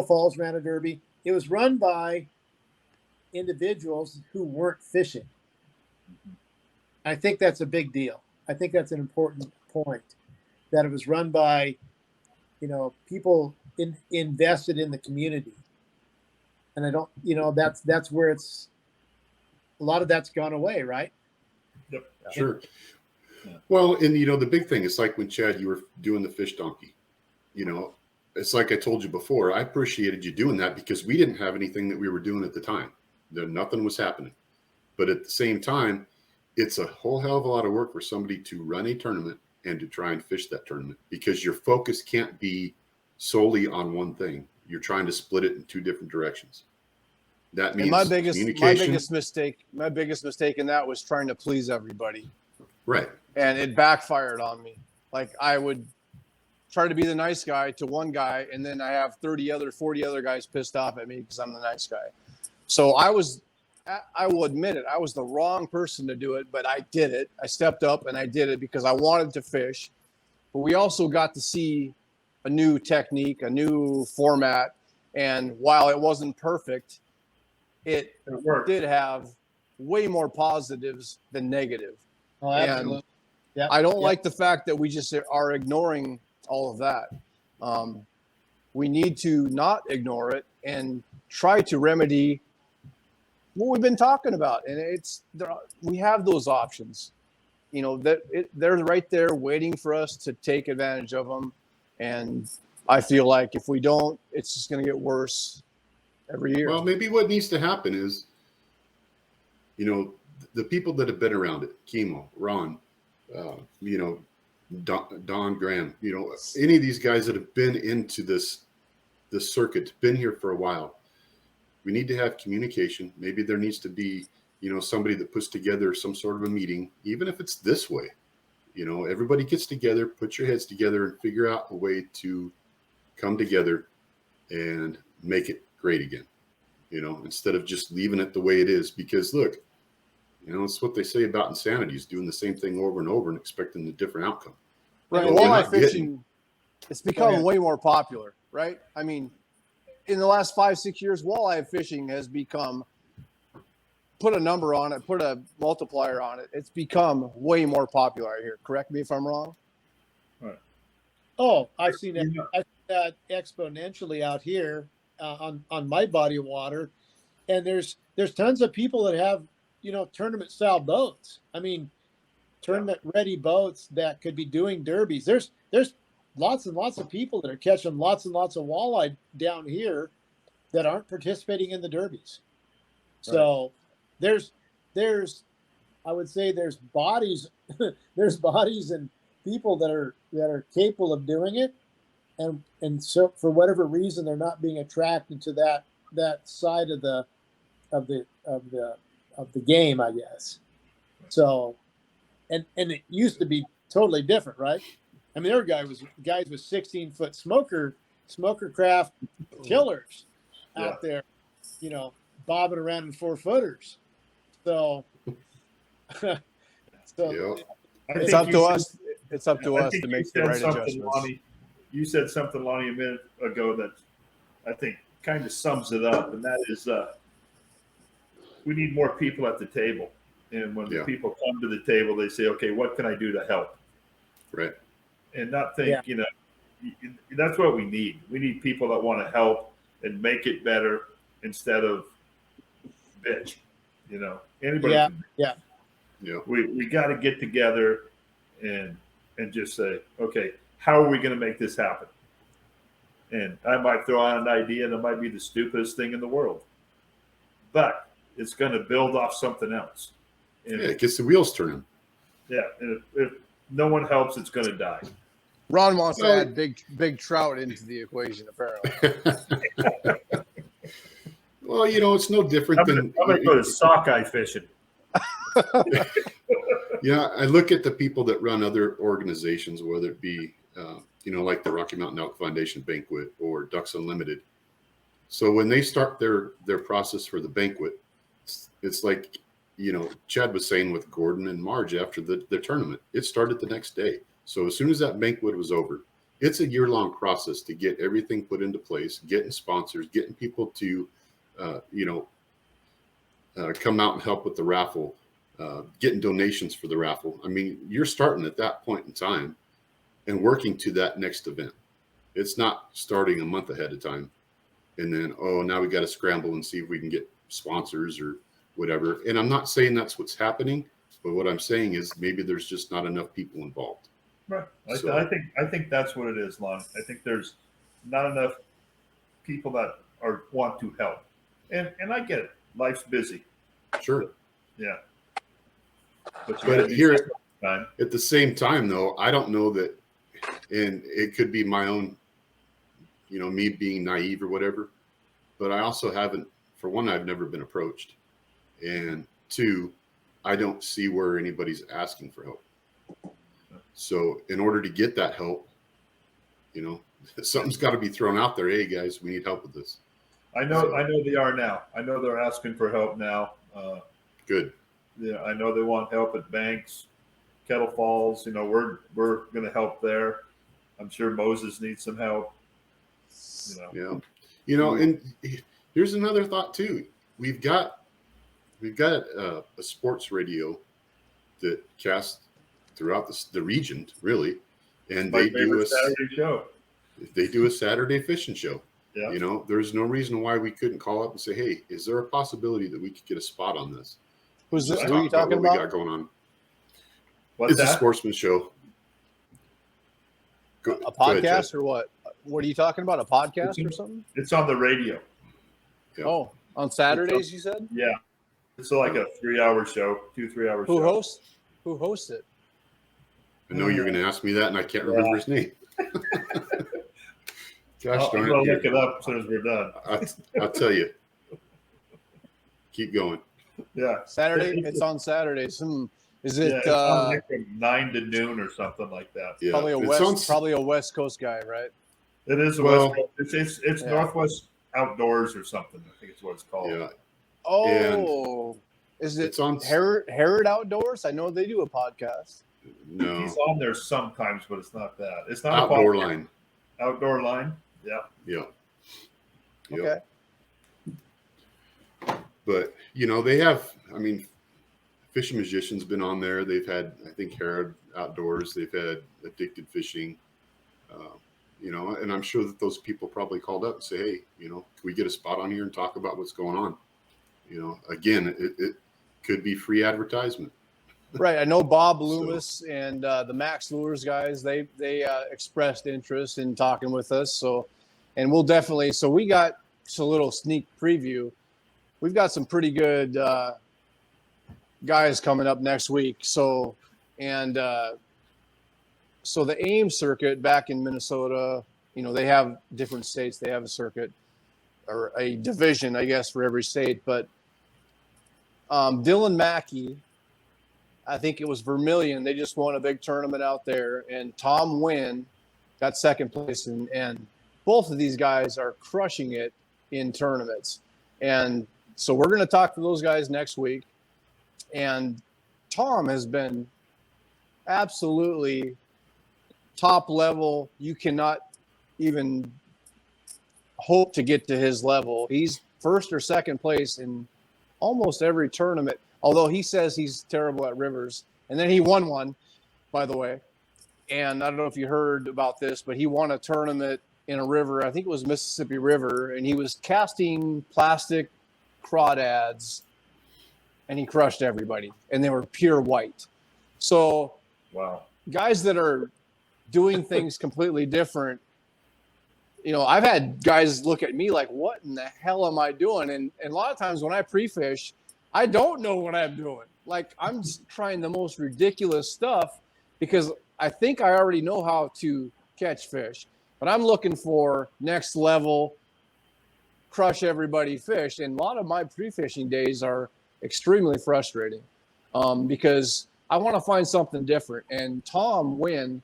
Speaker 4: Falls ran a derby. It was run by individuals who weren't fishing. I think that's a big deal. I think that's an important point, that it was run by, people invested in the community. And I don't, that's where it's, a lot of that's gone away, right?
Speaker 3: Yep.
Speaker 1: Sure. Well, and the big thing is, like when Chad, you were doing the fish donkey, it's like I told you before, I appreciated you doing that because we didn't have anything that we were doing at the time. Nothing was happening. But at the same time, it's a whole hell of a lot of work for somebody to run a tournament and to try and fish that tournament, because your focus can't be solely on one thing. You're trying to split it in two different directions. That means
Speaker 2: my biggest mistake in that was trying to please everybody.
Speaker 1: Right.
Speaker 2: And it backfired on me. Like, I would try to be the nice guy to one guy, and then I have 40 other guys pissed off at me because I'm the nice guy. So I will admit it, I was the wrong person to do it, but I did it. I stepped up and I did it because I wanted to fish. But we also got to see a new technique, a new format. And while it wasn't perfect, it did have way more positives than negative.
Speaker 4: Oh, absolutely.
Speaker 2: And I don't like the fact that we just are ignoring all of that. We need to not ignore it and try to remedy what we've been talking about. And we have those options, they're right there waiting for us to take advantage of them. And I feel like if we don't, it's just going to get worse every year.
Speaker 1: Well, maybe what needs to happen is, the people that have been around it, Kimo, Ron, Don Graham, any of these guys that have been into this circuit, been here for a while, we need to have communication. Maybe there needs to be, somebody that puts together some sort of a meeting, even if it's this way. Everybody gets together, put your heads together, and figure out a way to come together and make it great again. Instead of just leaving it the way it is. Because look, it's what they say about insanity, is doing the same thing over and over and expecting a different outcome.
Speaker 2: Right.
Speaker 1: Well,
Speaker 2: Walleye fishing, it's become way more popular, right? I mean, in the last 5-6 years, walleye fishing has become, put a number on it, put a multiplier on it. It's become way more popular here. Correct me if I'm wrong.
Speaker 3: Right.
Speaker 4: Oh, I've seen that exponentially out here on my body of water, and there's tons of people that have tournament style boats. I mean, tournament ready boats that could be doing derbies. There's lots and lots of people that are catching lots and lots of walleye down here that aren't participating in the derbies. So there's I would say there's bodies there's bodies and people that are capable of doing it, and so for whatever reason they're not being attracted to that side of the game, I guess. So and it used to be totally different, right? I mean, there were guys with 16-foot smoker craft tillers out there, bobbing around in 4-footers. So,
Speaker 2: it's up to us. It's up to us to make the right adjustments.
Speaker 3: Lonnie, you said something, Lonnie, a minute ago that I think kind of sums it up, and that is we need more people at the table. And when the people come to the table, they say, okay, what can I do to help?
Speaker 1: Right.
Speaker 3: And not think, that's what we need. We need people that want to help and make it better instead of bitch. Anybody.
Speaker 4: Yeah.
Speaker 3: We got to get together and just say, okay, how are we going to make this happen? And I might throw out an idea, and it might be the stupidest thing in the world, but it's going to build off something else. And
Speaker 1: it gets the wheels turning.
Speaker 3: Yeah, and if no one helps, it's going to die.
Speaker 2: Ron wants to add big trout into the equation, apparently.
Speaker 1: Well, it's no different
Speaker 3: I'm going to go to sockeye fishing.
Speaker 1: Yeah, I look at the people that run other organizations, whether it be, like the Rocky Mountain Elk Foundation banquet or Ducks Unlimited. So when they start their process for the banquet, it's like, Chad was saying with Gordon and Marge after the tournament, it started the next day. So as soon as that banquet was over, it's a year-long process to get everything put into place, getting sponsors, getting people to, come out and help with the raffle, getting donations for the raffle. I mean, you're starting at that point in time and working to that next event. It's not starting a month ahead of time and then, now we got to scramble and see if we can get sponsors or whatever. And I'm not saying that's what's happening, but what I'm saying is maybe there's just not enough people involved.
Speaker 3: Right. I think that's what it is, Lon. I think there's not enough people that want to help. And I get it. Life's busy.
Speaker 1: Sure.
Speaker 3: Yeah.
Speaker 1: But here at the same time, though, I don't know that, and it could be my own, me being naive or whatever, but I also haven't, for one, I've never been approached. And two, I don't see where anybody's asking for help. So in order to get that help, something's got to be thrown out there. Hey guys, we need help with this.
Speaker 3: I know they are now. I know they're asking for help now.
Speaker 1: Good.
Speaker 3: Yeah, I know they want help at Banks, Kettle Falls. We're going to help there. I'm sure Moses needs some help.
Speaker 1: Yeah. And here's another thought too. We've got a sports radio that casts throughout the region, really, and they do a
Speaker 3: Saturday show.
Speaker 1: They do a Saturday fishing show.
Speaker 3: Yeah.
Speaker 1: There's no reason why we couldn't call up and say, "Hey, is there a possibility that we could get a spot on this?"
Speaker 2: Who's this? Who are you talking about?
Speaker 1: We got going on.
Speaker 3: What's
Speaker 1: a sportsman show.
Speaker 2: A podcast or what? What are you talking about? A podcast or something?
Speaker 3: It's on the radio.
Speaker 1: Yeah.
Speaker 2: Oh, on Saturdays, you said?
Speaker 3: Yeah. It's like a 3-hour show, 2-3-hour show.
Speaker 2: Who hosts it?
Speaker 1: I know you're going to ask me that, and I can't remember his name. Gosh darn it.
Speaker 3: I'll look it up as soon as we're done.
Speaker 1: I'll tell you. Keep going.
Speaker 3: Yeah.
Speaker 2: Saturday. It's on Saturdays. Is it
Speaker 3: It's on like from 9 to noon or something like that.
Speaker 1: Yeah.
Speaker 2: probably a West Coast guy, right?
Speaker 3: It is a
Speaker 1: Well,
Speaker 3: West Coast. It's
Speaker 2: yeah.
Speaker 3: Northwest Outdoors or something. I think it's what it's called.
Speaker 1: Yeah.
Speaker 2: Oh, is it
Speaker 1: It's on.
Speaker 2: Herod Outdoors? I know they do a podcast.
Speaker 1: No.
Speaker 3: He's on there sometimes, but it's not that. It's not
Speaker 1: Outdoor
Speaker 3: a podcast.
Speaker 1: line.
Speaker 3: Outdoor line. Yeah.
Speaker 1: Yeah. Yep.
Speaker 2: Okay.
Speaker 1: But they have. I mean, Fishing Magician's been on there. They've had, I think, Herod Outdoors. They've had Addicted Fishing. And I'm sure that those people probably called up and say, hey, can we get a spot on here and talk about what's going on? Again, it could be free advertisement.
Speaker 2: Right. I know Bob Loomis and the Max Lures guys, they expressed interest in talking with us. So, and we'll definitely, so we got just a little sneak preview. We've got some pretty good guys coming up next week. So, and so the AIM circuit back in Minnesota, they have different states. They have a circuit or a division, I guess, for every state. But Dylan Mackey, I think it was Vermilion. They just won a big tournament out there. And Tom Wynn got second place. And both of these guys are crushing it in tournaments. And so we're going to talk to those guys next week. And Tom has been absolutely top level. You cannot even hope to get to his level. He's first or second place in almost every tournament, although he says he's terrible at rivers. And then he won one, by the way. And I don't know if you heard about this, but he won a tournament in a river. I think it was Mississippi River. And he was casting plastic crawdads, and he crushed everybody. And they were pure white. So
Speaker 3: Wow.
Speaker 2: guys that are doing things completely different, I've had guys look at me like, what in the hell am I doing? And a lot of times when I pre-fish, I don't know what I'm doing. Like, I'm just trying the most ridiculous stuff because I think I already know how to catch fish, but I'm looking for next level, crush everybody fish. And a lot of my pre-fishing days are extremely frustrating because I want to find something different. And Tom Wynn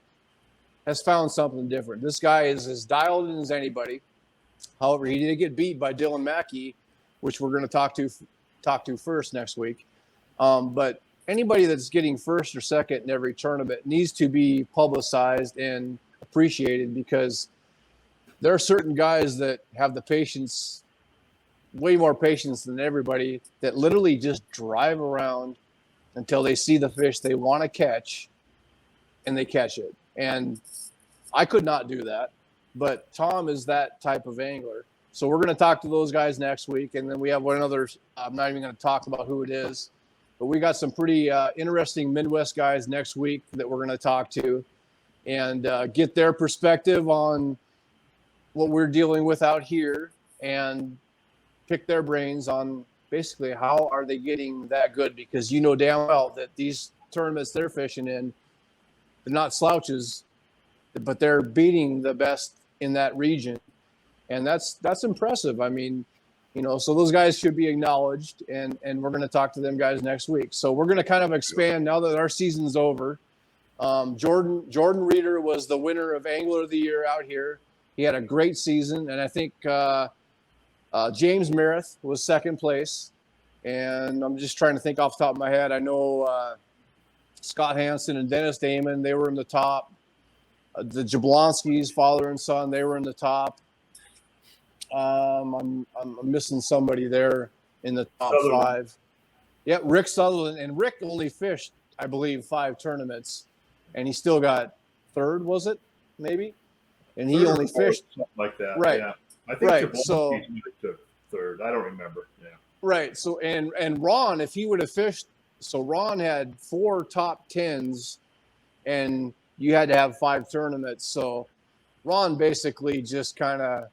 Speaker 2: has found something different. This guy is as dialed in as anybody. However, he did get beat by Dylan Mackey, which we're going to talk to first next week. But anybody that's getting first or second in every tournament needs to be publicized and appreciated because there are certain guys that have the patience, way more patience than everybody, that literally just drive around until they see the fish they want to catch and they catch it. And I could not do that, but Tom is that type of angler. So we're going to talk to those guys next week. And then we have one other, I'm not even going to talk about who it is, but we got some pretty interesting Midwest guys next week that we're going to talk to and get their perspective on what we're dealing with out here and pick their brains on basically how are they getting that good, because damn well that these tournaments they're fishing in, they're not slouches, but they're beating the best in that region. And that's impressive. I mean, so those guys should be acknowledged, and we're going to talk to them guys next week. So we're going to kind of expand now that our season's over. Jordan Reeder was the winner of Angler of the Year out here. He had a great season, and I think James Merith was second place. And I'm just trying to think off the top of my head. I know Scott Hansen and Dennis Damon, they were in the top. The Jablonskis, father and son, they were in the top. I'm missing somebody there in the top
Speaker 3: Sutherland.
Speaker 2: 5. Yeah, Rick Sutherland. And Rick only fished, I believe, 5 tournaments. And he still got third, was it? Maybe? And he only fished.
Speaker 3: Something like that.
Speaker 2: Right.
Speaker 3: Yeah. I think
Speaker 2: Right,
Speaker 3: Jablonski
Speaker 2: so-
Speaker 3: took third. I don't remember. Yeah.
Speaker 2: Right. So, and Ron, if he would have fished, so Ron had 4 top 10s and you had to have 5 tournaments. So Ron basically just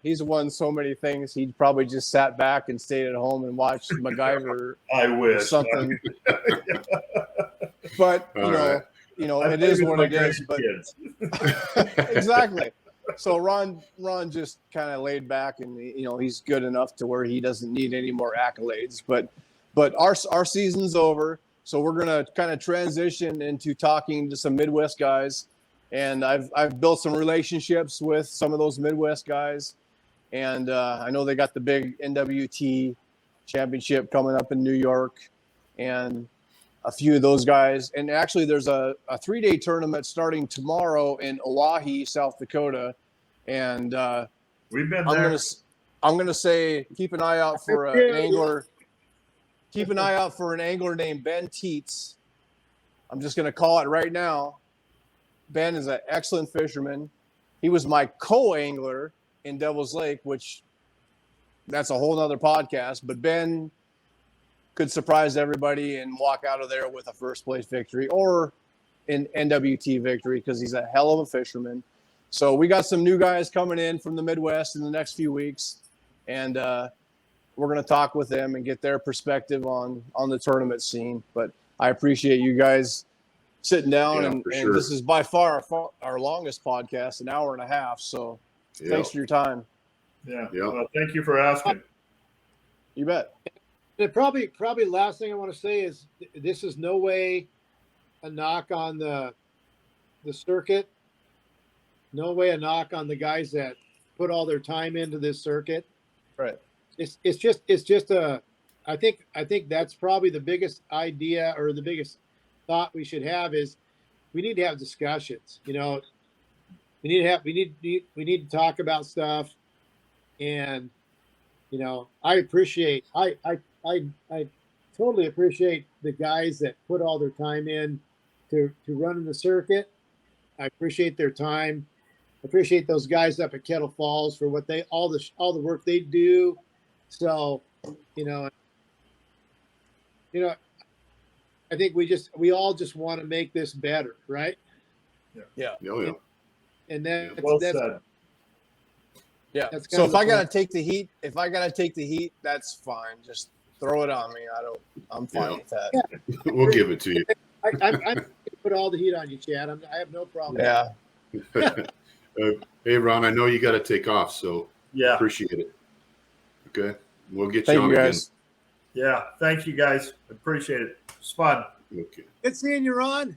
Speaker 2: he's won so many things. He probably just sat back and stayed at home and watched MacGyver
Speaker 3: I
Speaker 2: or
Speaker 3: wish.
Speaker 2: something. But,
Speaker 1: All
Speaker 2: it is what it is. But
Speaker 3: Kids.
Speaker 2: exactly. So Ron just kind of laid back, and he's good enough to where he doesn't need any more accolades. But But our season's over, so we're gonna kind of transition into talking to some Midwest guys, and I've built some relationships with some of those Midwest guys, and I know they got the big NWT championship coming up in New York, and a few of those guys. And actually, there's a 3-day tournament starting tomorrow in Oahe, South Dakota, and
Speaker 3: We've been there.
Speaker 2: I'm gonna say keep an eye out for an angler. Keep an eye out for an angler named Ben Teets. I'm just gonna call it right now. Ben is an excellent fisherman. He was my co-angler in Devil's Lake, which that's a whole nother podcast. But Ben could surprise everybody and walk out of there with a first place victory or an NWT victory because he's a hell of a fisherman. So we got some new guys coming in from the Midwest in the next few weeks, and we're going to talk with them and get their perspective on the tournament scene. But I appreciate you guys sitting down,
Speaker 1: Yeah,
Speaker 2: and
Speaker 1: sure.
Speaker 2: this is by far our longest podcast, an hour and a half. So thanks for your time.
Speaker 3: Yeah.
Speaker 1: Yeah.
Speaker 3: Well, thank you for asking.
Speaker 2: You bet.
Speaker 4: The probably last thing I want to say is this is no way a knock on the circuit. No way a knock on the guys that put all their time into this circuit.
Speaker 2: Right.
Speaker 4: It's just I think that's probably the biggest idea or the biggest thought we should have is we need to have discussions. You know, we need to talk about stuff, and you know, I totally appreciate the guys that put all their time in to running the circuit. I appreciate their time. I appreciate those guys up at Kettle Falls for what all the work they do. So, you know, I think we all just want to make this better, right?
Speaker 2: Yeah.
Speaker 1: Oh, yeah.
Speaker 4: And then
Speaker 3: Well said.
Speaker 2: Yeah.
Speaker 4: That's
Speaker 2: So
Speaker 4: kind of
Speaker 2: if I
Speaker 4: the
Speaker 2: gotta take the heat, that's fine. Just throw it on me. I'm fine
Speaker 1: Yeah.
Speaker 2: with that.
Speaker 4: Yeah.
Speaker 1: We'll give it to you.
Speaker 4: I'm put all the heat on you, Chad. I have no problem.
Speaker 2: Yeah.
Speaker 1: Hey, Ron, I know you got to take off, so
Speaker 3: Yeah.
Speaker 1: appreciate it. Okay. We'll get you
Speaker 2: Thank
Speaker 1: on
Speaker 2: you guys.
Speaker 3: Yeah. Thank you guys. Appreciate it. It's fun.
Speaker 1: again. Okay.
Speaker 4: Good seeing you, Ron.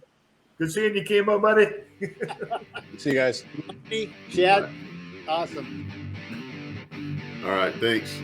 Speaker 3: Good seeing you, Kimo, buddy.
Speaker 2: See you guys.
Speaker 4: Chad, awesome.
Speaker 1: All right. Thanks.